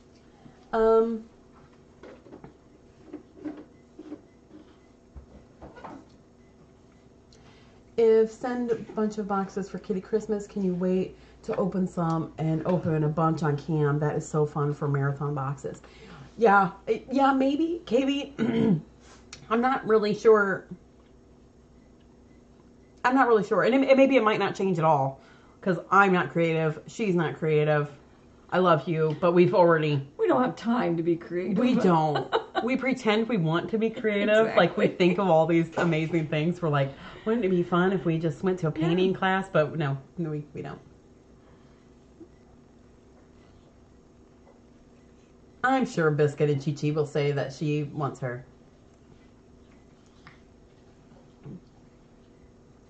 If send a bunch of boxes for Kitty Christmas, can you wait to open some and open a bunch on cam? That is so fun for marathon boxes. Yeah, maybe, Katie. I'm not really sure. And maybe it might not change at all because I'm not creative. She's not creative. I love you, but we don't have time to be creative. We don't. We pretend we want to be creative. Exactly. Like we think of all these amazing things. We're like, wouldn't it be fun if we just went to a painting class? But no, we don't. I'm sure Biscuit and Chi Chi will say that she wants her.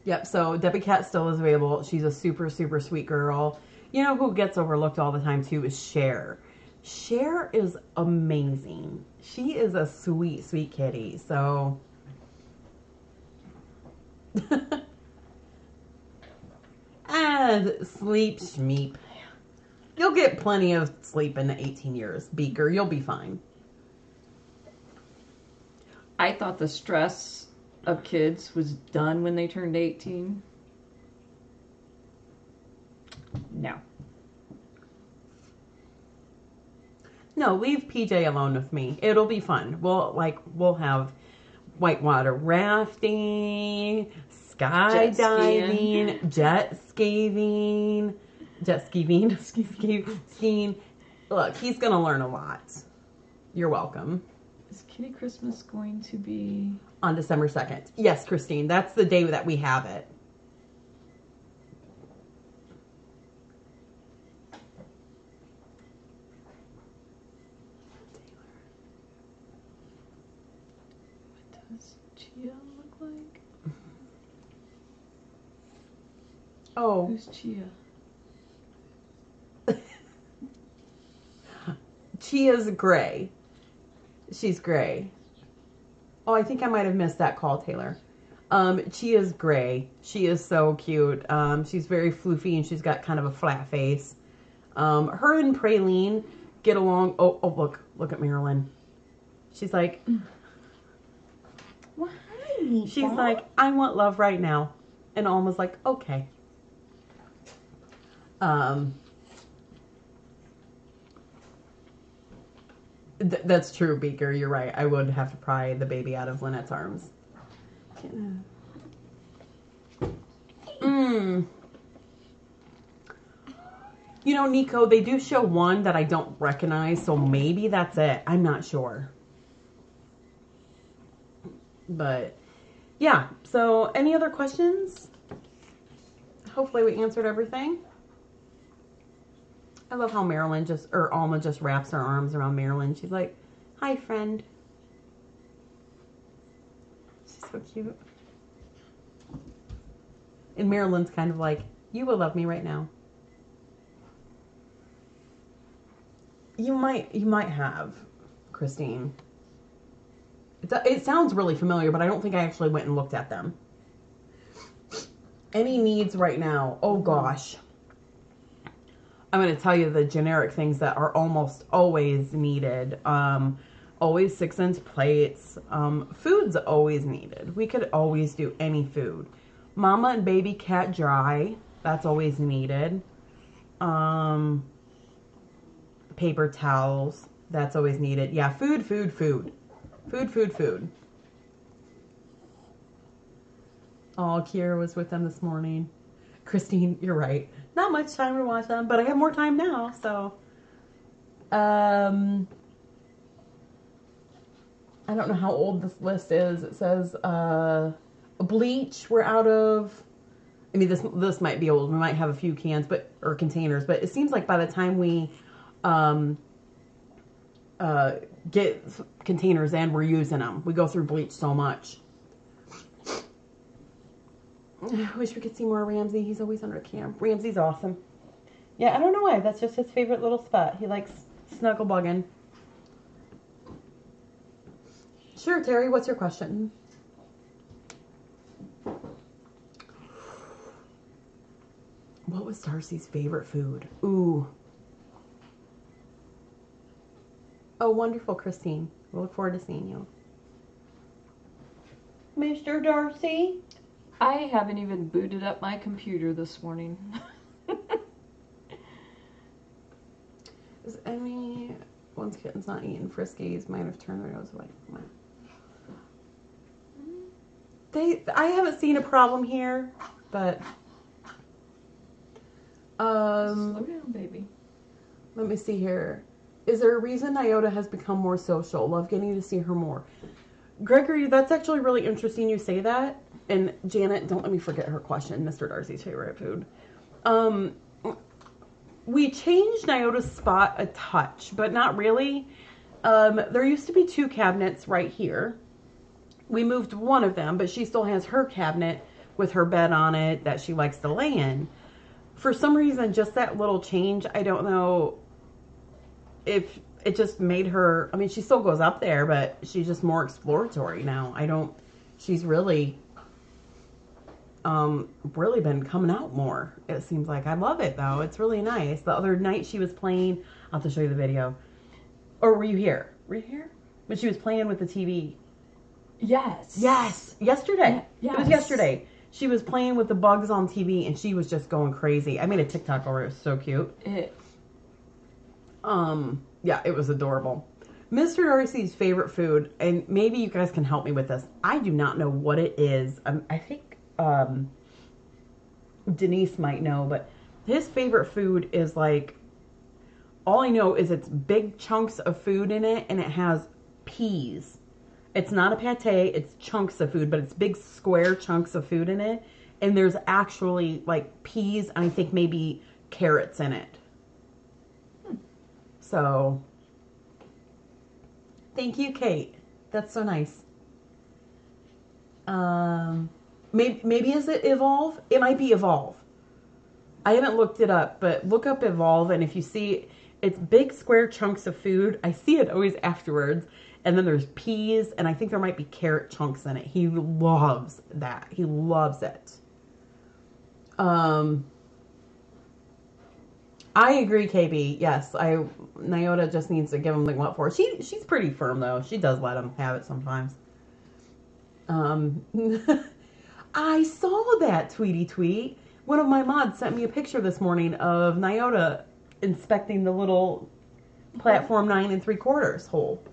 Yep, so Debbie Cat still is available. She's a super, super sweet girl. You know who gets overlooked all the time too is Cher. Cher is amazing. She is a sweet, sweet kitty. So and sleep schmeep. You'll get plenty of sleep in the 18 years, Beaker. You'll be fine. I thought the stress of kids was done when they turned 18. No. No, leave PJ alone with me. It'll be fun. We'll have whitewater rafting, skydiving, skiing. Look, he's gonna learn a lot. You're welcome. Is Kitty Christmas going to be On December 2nd. Yes, Christine, that's the day that we have it. What does Chia look like? Oh. Who's Chia? Chia's gray. She's gray. Oh, I think I might have missed that call, Taylor. Chia's gray. She is so cute. She's very floofy and she's got kind of a flat face. Her and Praline get along. Oh, look at Marilyn. She's like, Why? she's like, I want love right now. And Alma's like, okay. That's true, Beaker. You're right. I would have to pry the baby out of Lynette's arms. You know, Nico, they do show one that I don't recognize, so maybe that's it. I'm not sure. But, yeah. So, any other questions? Hopefully we answered everything. I love how Alma just wraps her arms around Marilyn. She's like, hi, friend. She's so cute. And Marilyn's kind of like, you will love me right now. You might have, Christine. It sounds really familiar, but I don't think I actually went and looked at them. Any needs right now? Oh, gosh. I'm going to tell you the generic things that are almost always needed. Always 6-inch plates. Food's always needed. We could always do any food. Mama and baby cat dry. That's always needed. Paper towels. That's always needed. Yeah, food. Food. Oh, Kiera was with them this morning. Christine, you're right. Not much time to watch them, but I have more time now, so. I don't know how old this list is. It says, bleach, we're out of. I mean, this might be old. We might have a few cans, or containers, but it seems like by the time we, get containers in, we're using them. We go through bleach so much. I wish we could see more Ramsey. He's always under cam. Ramsey's awesome. Yeah, I don't know why. That's just his favorite little spot. He likes snuggle bugging. Sure, Terry, what's your question? What was Darcy's favorite food? Ooh. Oh, wonderful, Christine. We look forward to seeing you. Mr. Darcy? I haven't even booted up my computer this morning. Once kitten's not eating Friskies, might have turned their nose away. I haven't seen a problem here, but Slow down, baby. let me see here. Is there a reason Iota has become more social? Love getting to see her more. Gregory, that's actually really interesting you say that. And Janet, don't let me forget her question, Mr. Darcy's favorite food. We changed Iota's spot a touch, but not really. There used to be 2 cabinets right here. We moved one of them, but she still has her cabinet with her bed on it that she likes to lay in. For some reason, just that little change, I don't know if it just made her, I mean, she still goes up there, but she's just more exploratory now. She's really been coming out more, it seems like. I love it, though. It's really nice. The other night she was playing, I'll have to show you the video. Or were you here? Were you here? When she was playing with the TV. Yes. Yes. Yesterday. Yes. It was yesterday. She was playing with the bugs on TV, and she was just going crazy. I made a TikTok over it. It was so cute. Yeah, it was adorable. Mr. Darcy's favorite food, and maybe you guys can help me with this. I do not know what it is. I think Denise might know, but his favorite food is like, all I know is it's big chunks of food in it, and it has peas. It's not a pate, it's chunks of food, but it's big square chunks of food in it. And there's actually like peas, and I think maybe carrots in it. So, thank you, Kate. That's so nice. Maybe is it Evolve? It might be Evolve. I haven't looked it up, but look up Evolve, and if you see, it's big square chunks of food. I see it always afterwards. And then there's peas, and I think there might be carrot chunks in it. He loves that. He loves it. I agree, KB. Yes, Nyota just needs to give him the what for. She's pretty firm though. She does let him have it sometimes. I saw that Tweety tweet. One of my mods sent me a picture this morning of Nyota inspecting the little platform 9 3/4 hole.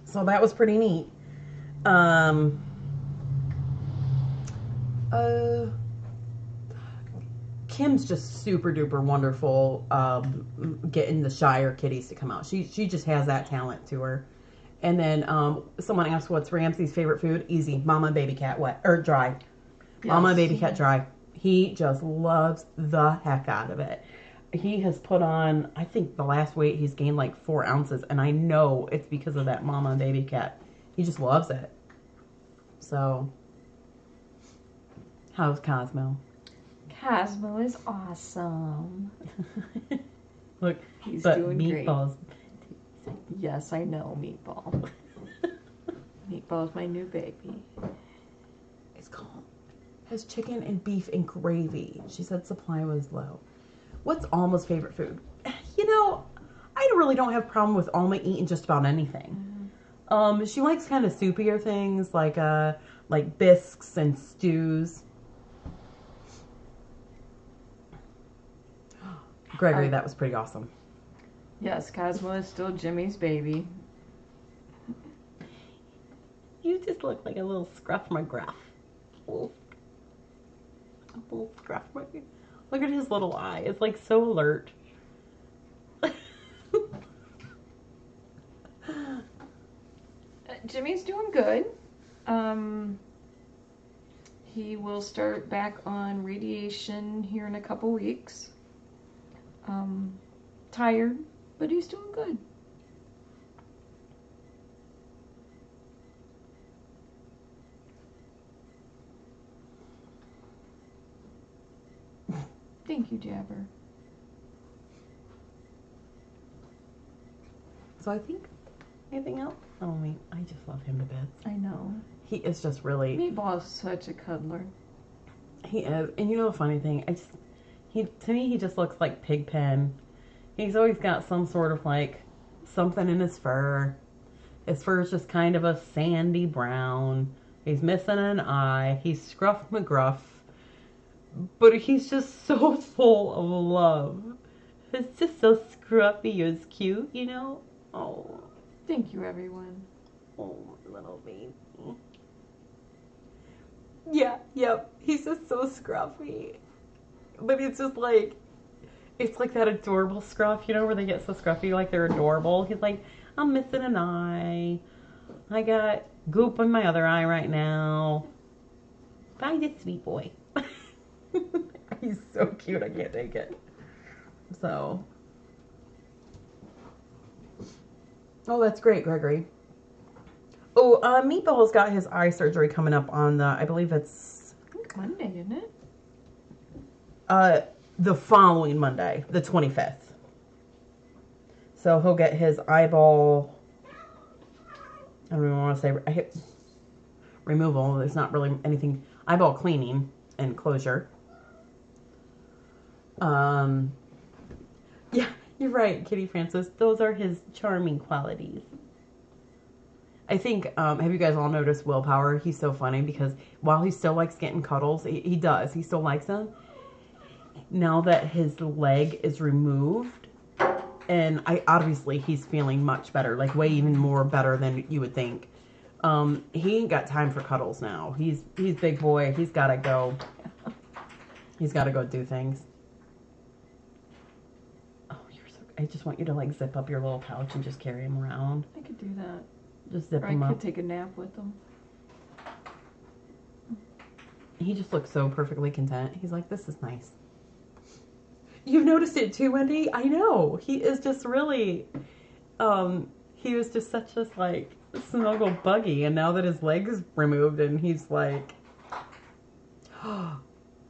So that was pretty neat. Kim's just super duper wonderful getting the Shire kitties to come out. She just has that talent to her. And then someone asked what's Ramsey's favorite food. Easy. Mama and baby cat wet or dry. Yes. Mama and baby cat dry. He just loves the heck out of it. He has put on, I think the last weight he's gained like 4 ounces, and I know it's because of that mama and baby cat. He just loves it. So, how's Cosmo? Cosmo is awesome. Look, he's but doing Meatball's great. Yes, I know, Meatball. Meatball's my new baby. It's called, has chicken and beef and gravy. She said supply was low. What's Alma's favorite food? You know, I really don't have a problem with Alma eating just about anything. Mm-hmm. She likes kind of soupier things like bisques and stews. Gregory, that was pretty awesome. Yes, Cosmo is still Jimmy's baby. You just look like a little Scruff McGruff. A little Scruff McGruff. Look at his little eye. It's like so alert. Jimmy's doing good. He will start back on radiation here in a couple weeks. Tired, but he's doing good. Thank you, Jabber. So I think, anything else? Oh, I just love him to bits. I know. He is just really... Meatball is such a cuddler. He is. And you know the funny thing? To me, he just looks like Pigpen. He's always got some sort of like something in his fur. His fur is just kind of a sandy brown. He's missing an eye. He's Scruff McGruff. But he's just so full of love. It's just so scruffy. It's cute, you know? Oh. Thank you, everyone. Oh, little baby. Yeah, yep. He's just so scruffy. But it's just like, it's like that adorable scruff, you know, where they get so scruffy like they're adorable. He's like, I'm missing an eye. I got goop in my other eye right now. Bye, this sweet boy. He's so cute, I can't take it. So. Oh, that's great, Gregory. Oh, Meatball's got his eye surgery coming up on I believe it's... I think Monday, isn't it? The following Monday, the 25th. So he'll get his eyeball... I don't even want to say... removal. There's not really anything... Eyeball cleaning and closure. Yeah, you're right, Kitty Francis. Those are his charming qualities. I think, have you guys all noticed Willpower? He's so funny because while he still likes getting cuddles, he does. He still likes them. Now that his leg is removed, And obviously he's feeling much better, like way even more better than you would think. He ain't got time for cuddles now. He's big boy. He's gotta go. He's gotta go do things. Oh, I just want you to like zip up your little pouch and just carry him around. I could do that. Just zip Or him I up. could take a nap with him. He just looks so perfectly content. He's like, this is nice. You've noticed it too, Wendy? I know. He is just really, he was just such a like snuggle buggy, and now that his leg's removed and he's like,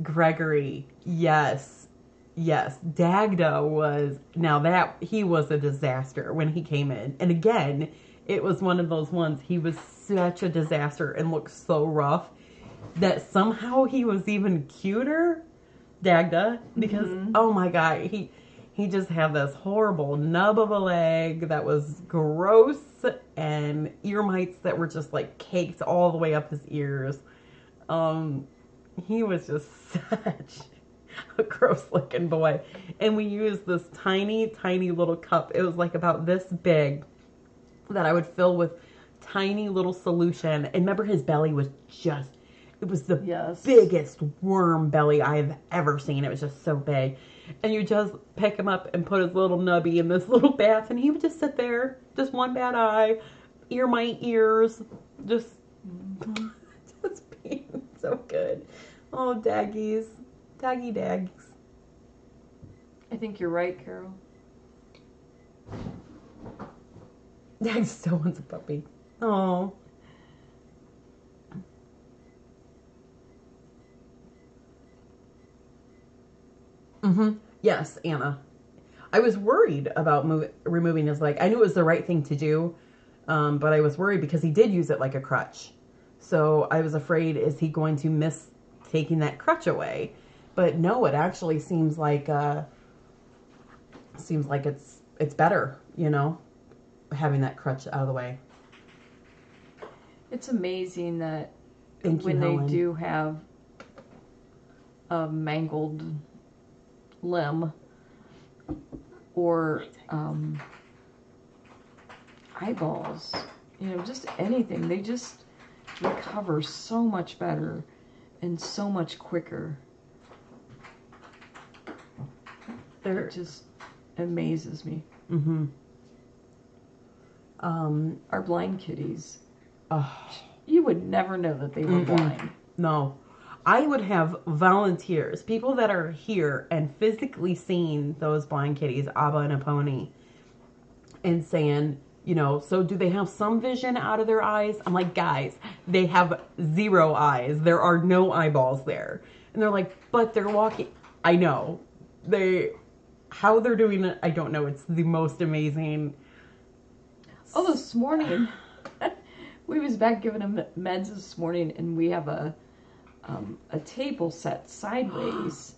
Gregory, yes. Dagda was, now that, he was a disaster when he came in. And again, it was one of those ones, he was such a disaster and looked so rough that somehow he was even cuter, Dagda, because oh my god, he just had this horrible nub of a leg that was gross and ear mites that were just like caked all the way up his ears. He was just such a gross looking boy. And we used this tiny little cup. It was like about this big that I would fill with tiny little solution. And remember, his belly was just, it was the biggest worm belly I have ever seen. It was just so big. And you just pick him up and put his little nubby in this little bath, and he would just sit there, just one bad eye, ears, just being so good. Oh, daggies. Daggy dags. I think you're right, Carol. Dag still wants a puppy. Oh. Yes, Anna. I was worried about removing his leg. I knew it was the right thing to do, but I was worried because he did use it like a crutch. So I was afraid, is he going to miss taking that crutch away? But no, it actually seems like it's better, you know, having that crutch out of the way. It's amazing that Thank you, when Helen. they do have a mangled limb or eyeballs, you know, just anything, they just recover so much better and so much quicker. It just amazes me. Our blind kitties, you would never know that they were blind. No. I would have volunteers, people that are here and physically seeing those blind kitties, Abba and a pony, and saying, you know, so do they have some vision out of their eyes? I'm like, guys, they have 0 eyes. There are no eyeballs there. And they're like, but they're walking. I know. How they're doing it, I don't know. It's the most amazing. Oh, this morning, we was back giving them meds this morning, and we have a table set sideways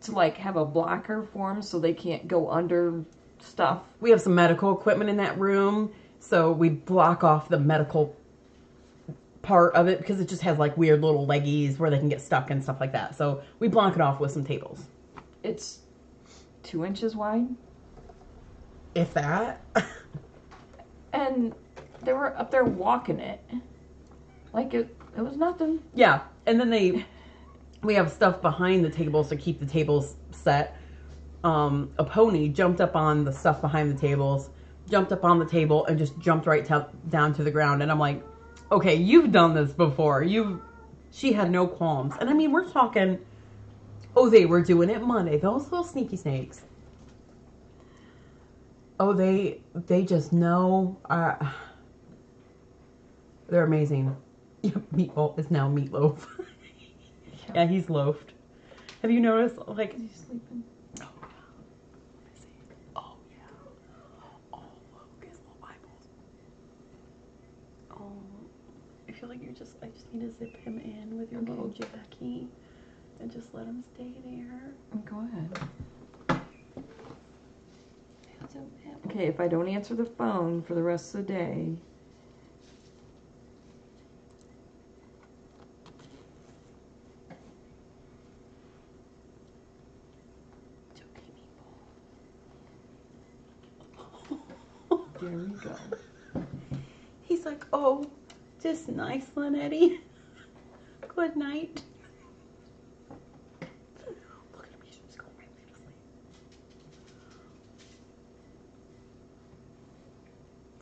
to like have a blocker for them so they can't go under stuff. We have some medical equipment in that room, so we block off the medical part of it because it just has like weird little leggies where they can get stuck and stuff like that. So we block it off with some tables. It's 2 inches wide. If that. And they were up there walking it. Like it was nothing. Yeah. And then we have stuff behind the tables to keep the tables set. A pony jumped up on the stuff behind the tables, jumped up on the table and just jumped right down to the ground. And I'm like, okay, you've done this before. She had no qualms. And I mean, we're talking, they were doing it Monday. Those little sneaky snakes. Oh, they just know. They're amazing. Meatball is now Meatloaf. Yeah, he's loafed. Have you noticed? Like, He's sleeping. Oh yeah. Oh, look, his little eyeballs. Oh, I feel like I just need to zip him in with your little Jackie and just let him stay there. Go ahead. Okay, if I don't answer the phone for the rest of the day. It's okay, Meatball. There we go. He's like, oh, just nice, Linetti. Good night. Look at me, she's going right to sleep.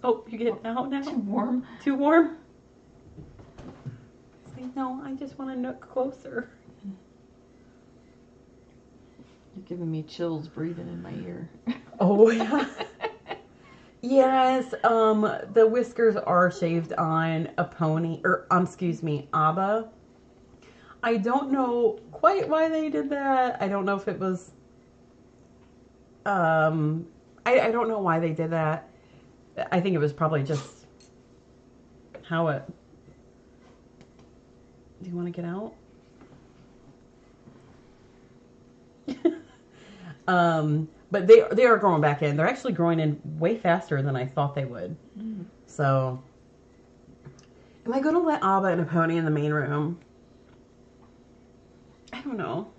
Oh, you getting out now? Too warm. Too warm? He's like, no, I just want to look closer. You're giving me chills breathing in my ear. Oh, yeah. Yes, the whiskers are shaved on a pony, or, Abba. I don't know quite why they did that. I don't know if it was, I don't know why they did that. I think it was probably just how it, do you want to get out? But they are growing back in. They're actually growing in way faster than I thought they would. Mm. So, am I going to let Abba and a pony in the main room? I don't know.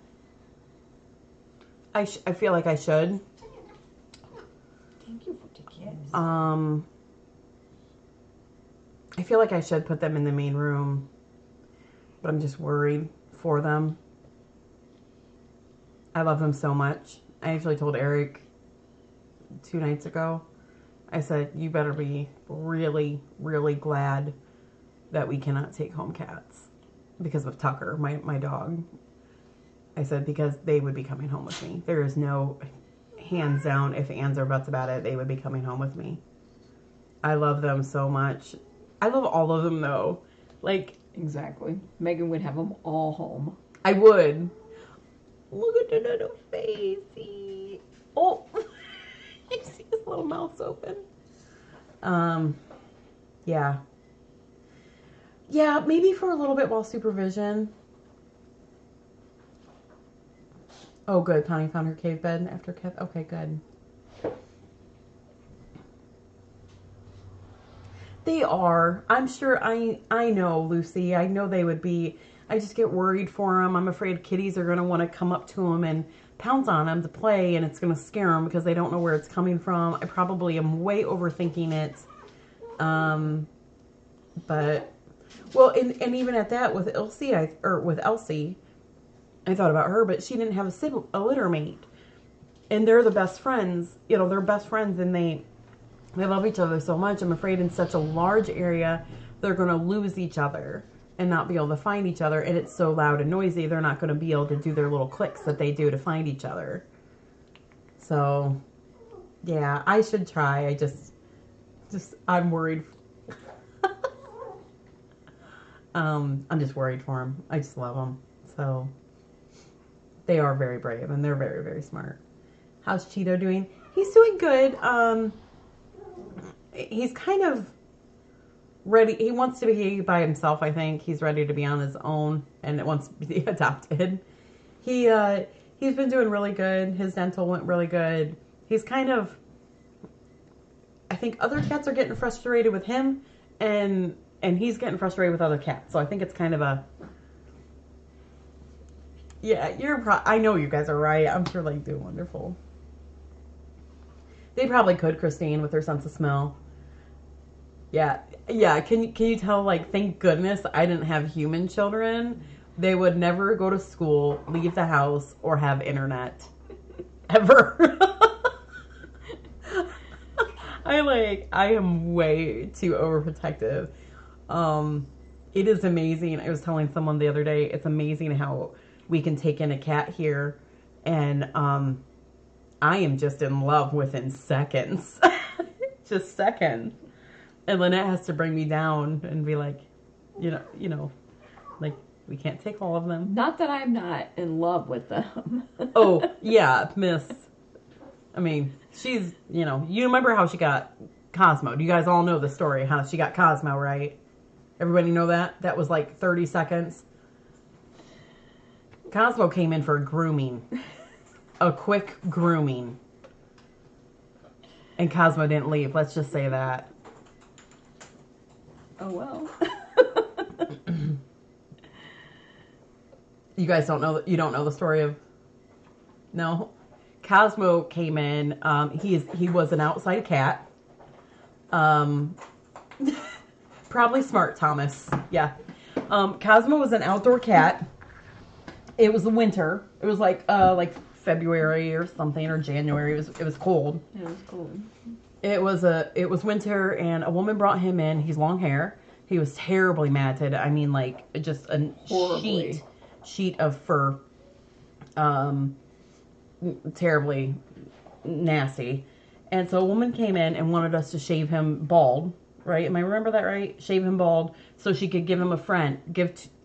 I feel like I should. Thank you for the kiss. I feel like I should put them in the main room, but I'm just worried for them. I love them so much. I actually told Eric 2 nights ago, I said, you better be really, really glad that we cannot take home cats because of Tucker, my dog. I said, because they would be coming home with me. There is no, hands down, if ands or buts about it, they would be coming home with me. I love them so much. I love all of them, though. Like, Exactly. Megan would have them all home. I would. Look at the little facey. Oh, you see his little mouth open. Yeah. Yeah, maybe for a little bit while supervision. Oh, good. Connie found her cave bed after Kev. Okay, good. They are. I'm sure. I know, Lucy. I know they would be. I just get worried for them. I'm afraid kitties are going to want to come up to them and pounce on them to play, and it's going to scare them because they don't know where it's coming from. I probably am way overthinking it. But, well, and even at that with Elsie, I thought about her, but she didn't have a litter mate. And they're the best friends. You know, they're best friends, and they love each other so much. I'm afraid in such a large area, they're going to lose each other and not be able to find each other. And it's so loud and noisy, they're not going to be able to do their little clicks that they do to find each other. So, yeah, I should try. I just I'm worried. I'm just worried for them. I just love them. So, they are very brave, and they're very, very smart. How's Cheeto doing? He's doing good. He's kind of ready. He wants to be by himself, I think. He's ready to be on his own and wants to be adopted. He's been doing really good. His dental went really good. He's kind of, I think other cats are getting frustrated with him, and he's getting frustrated with other cats. So I think it's kind of a, yeah, I know you guys are right. I'm sure like doing wonderful. They probably could, Christine, with her sense of smell. Yeah. Can you tell, like, thank goodness I didn't have human children. They would never go to school, leave the house, or have internet. Ever. I am way too overprotective. It is amazing. I was telling someone the other day, it's amazing how we can take in a cat here, and I am just in love within seconds. Just seconds. And Lynette has to bring me down and be like, you know, like, we can't take all of them. Not that I'm not in love with them. Oh, yeah, Miss. I mean, she's, you remember how she got Cosmo. Do you guys all know the story, how she got Cosmo, right? Everybody know that? That was like 30 seconds. Cosmo came in for a grooming. A quick grooming. And Cosmo didn't leave. Let's just say that. Oh, well. You guys don't know the story of... No? Cosmo came in. He was an outside cat. Probably smart, Thomas. Yeah. Cosmo was an outdoor cat. It was the winter. It was like February or something, or January. It was cold. Yeah, it was cold. It was winter, and a woman brought him in. He's long hair. He was terribly matted. I mean, like, just a sheet of fur. Terribly nasty. And so a woman came in and wanted us to shave him bald, right? Am I remember that right? Shave him bald so she could give him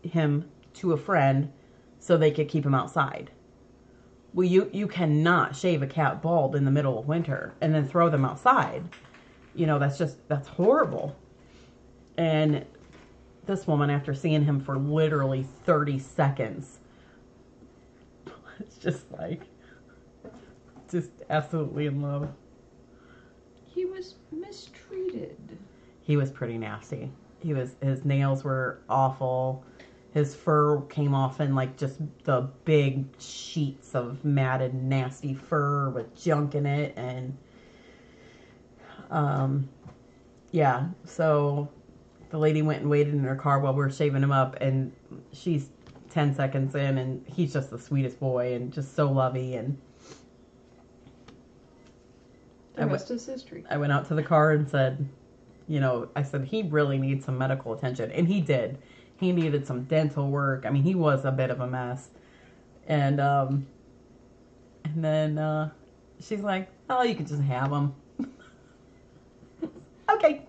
him to a friend so they could keep him outside. Well, you cannot shave a cat bald in the middle of winter and then throw them outside. You know, that's horrible. And this woman, after seeing him for literally 30 seconds, it's just like, just absolutely in love. He was mistreated. He was pretty nasty. His nails were awful. His fur came off in like just the big sheets of matted, nasty fur with junk in it. And, yeah, so the lady went and waited in her car while we were shaving him up, and she's 10 seconds in, and he's just the sweetest boy and just so lovey. And the rest is history. I went out to the car and said, you know, I said, he really needs some medical attention. And he did. He needed some dental work. I mean, he was a bit of a mess. And then she's like, oh, you can just have him. Okay.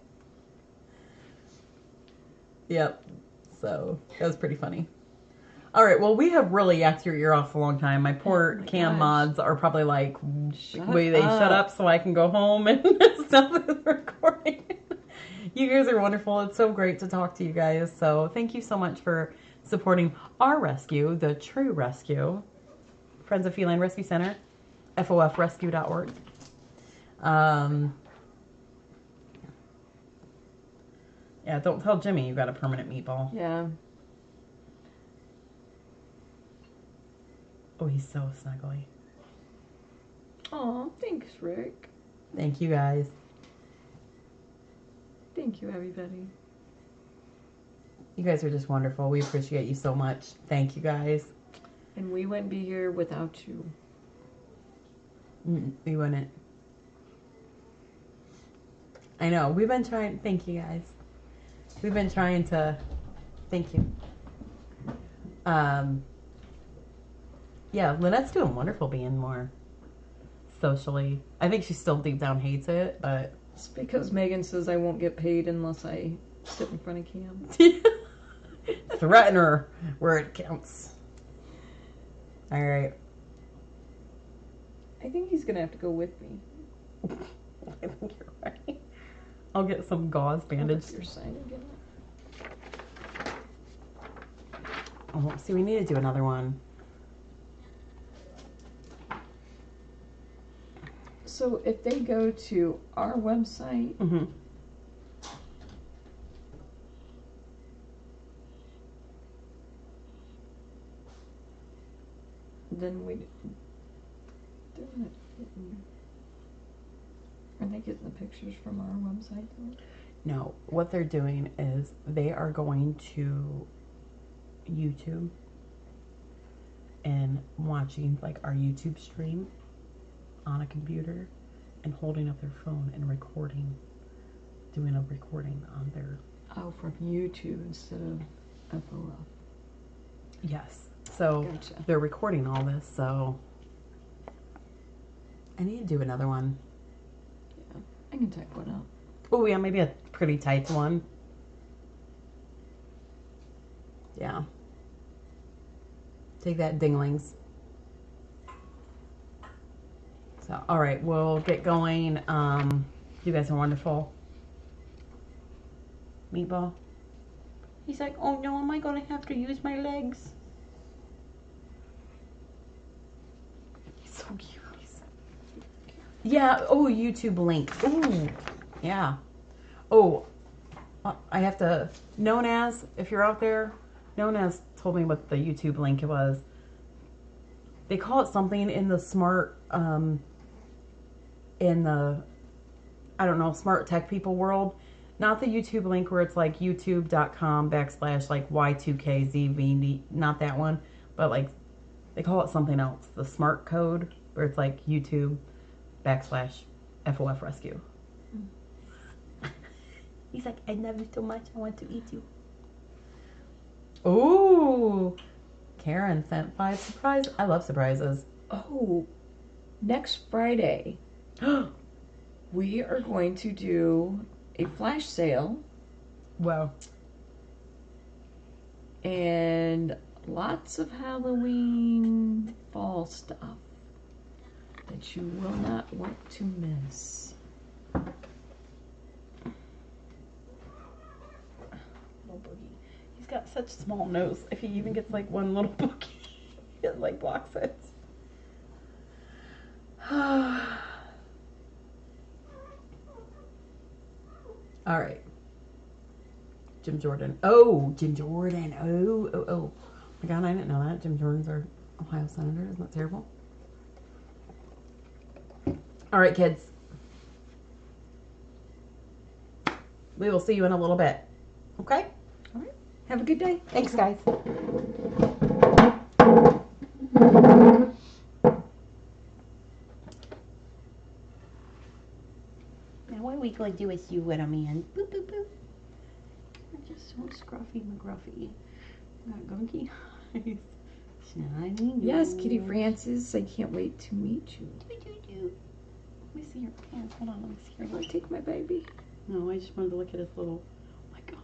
Yep. So that was pretty funny. All right. Well, we have really yacked your ear off a long time. My poor cam mods are probably like, shut up so I can go home and stop the recording. You guys are wonderful. It's so great to talk to you guys. So thank you so much for supporting our rescue, the true rescue. Friends of Feline Rescue Center, FOFrescue.org. Yeah, don't tell Jimmy you got a permanent meatball. Yeah. Oh, he's so snuggly. Aw, thanks, Rick. Thank you, guys. Thank you, everybody. You guys are just wonderful. We appreciate you so much. Thank you, guys. And we wouldn't be here without you. We wouldn't. I know. We've been trying. Thank you, guys. We've been trying to. Thank you. Yeah, Lynette's doing wonderful being more socially. I think she still deep down hates it, but. It's because Megan says I won't get paid unless I sit in front of Cam. Threaten her where it counts. All right. I think he's gonna have to go with me. I think you're right. I'll get some gauze bandage. Your sign again. Oh, see, we need to do another one. So if they go to our website, Mm-hmm. then they're not getting. Are they getting the pictures from our website though? No, what they're doing is they are going to YouTube and watching like our YouTube stream on a computer and holding up their phone and recording, doing a recording on their... Oh, from YouTube instead of FOF. Yes. So Gotcha. they're recording all this, so I need to do another one. Yeah, I can type one out. Oh yeah, maybe a pretty tight one. Yeah. Take that, dinglings. So, all right, we'll get going. You guys are wonderful. Meatball. He's like, oh no, am I going to have to use my legs? He's so cute. Yeah, oh, YouTube link. Ooh, yeah. Oh, I have to, known as, if you're out there, known as told me what the YouTube link was. They call it something in the smart, in the I don't know, smart tech people world. Not the YouTube link where it's like youtube.com/ like Y2KZV, not that one, but like they call it something else. The smart code where it's like YouTube / FOF rescue. He's like, I love you so much, I want to eat you. Ooh, Karen sent 5 surprises. I love surprises. Oh, next Friday, we are going to do a flash sale. Wow. And lots of Halloween fall stuff that you will not want to miss. Little boogie. He's got such small nose. If he even gets like one little boogie, it like blocks it. All right. Jim Jordan. Oh, Jim Jordan. Oh. My God, I didn't know that. Jim Jordan's our Ohio senator. Isn't that terrible? All right, kids. We will see you in a little bit. Okay? All right. Have a good day. Thanks, guys. Now what we gonna do is you with a man. Boop, boop, boop. You're just so scruffy McGruffy. Not gunky eyes. Shiny. Yes, Kitty Francis, I can't wait to meet you. Let me see your pants. Hold on, let me see your I'm gonna take my baby. No, I just wanted to look at his little, oh my God,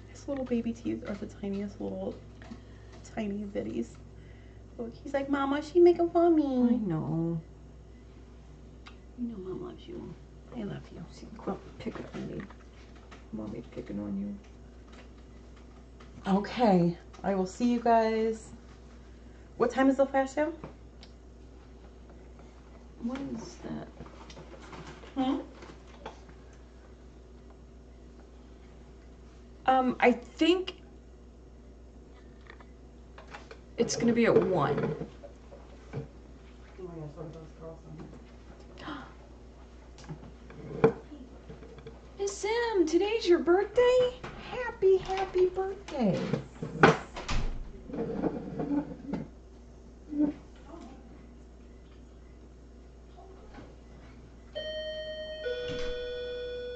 his little baby teeth are the tiniest little, tiny bitties. Look, he's like, Mama, she making fun of me. I know. You know Mom loves you. I love you. See, quit picking on me. Mommy picking on you. Okay, I will see you guys. What time is the flash sale? What is that? I think it's gonna be at 1. Oh my gosh, look at those girls on Miss Sim, today's your birthday? Happy birthday.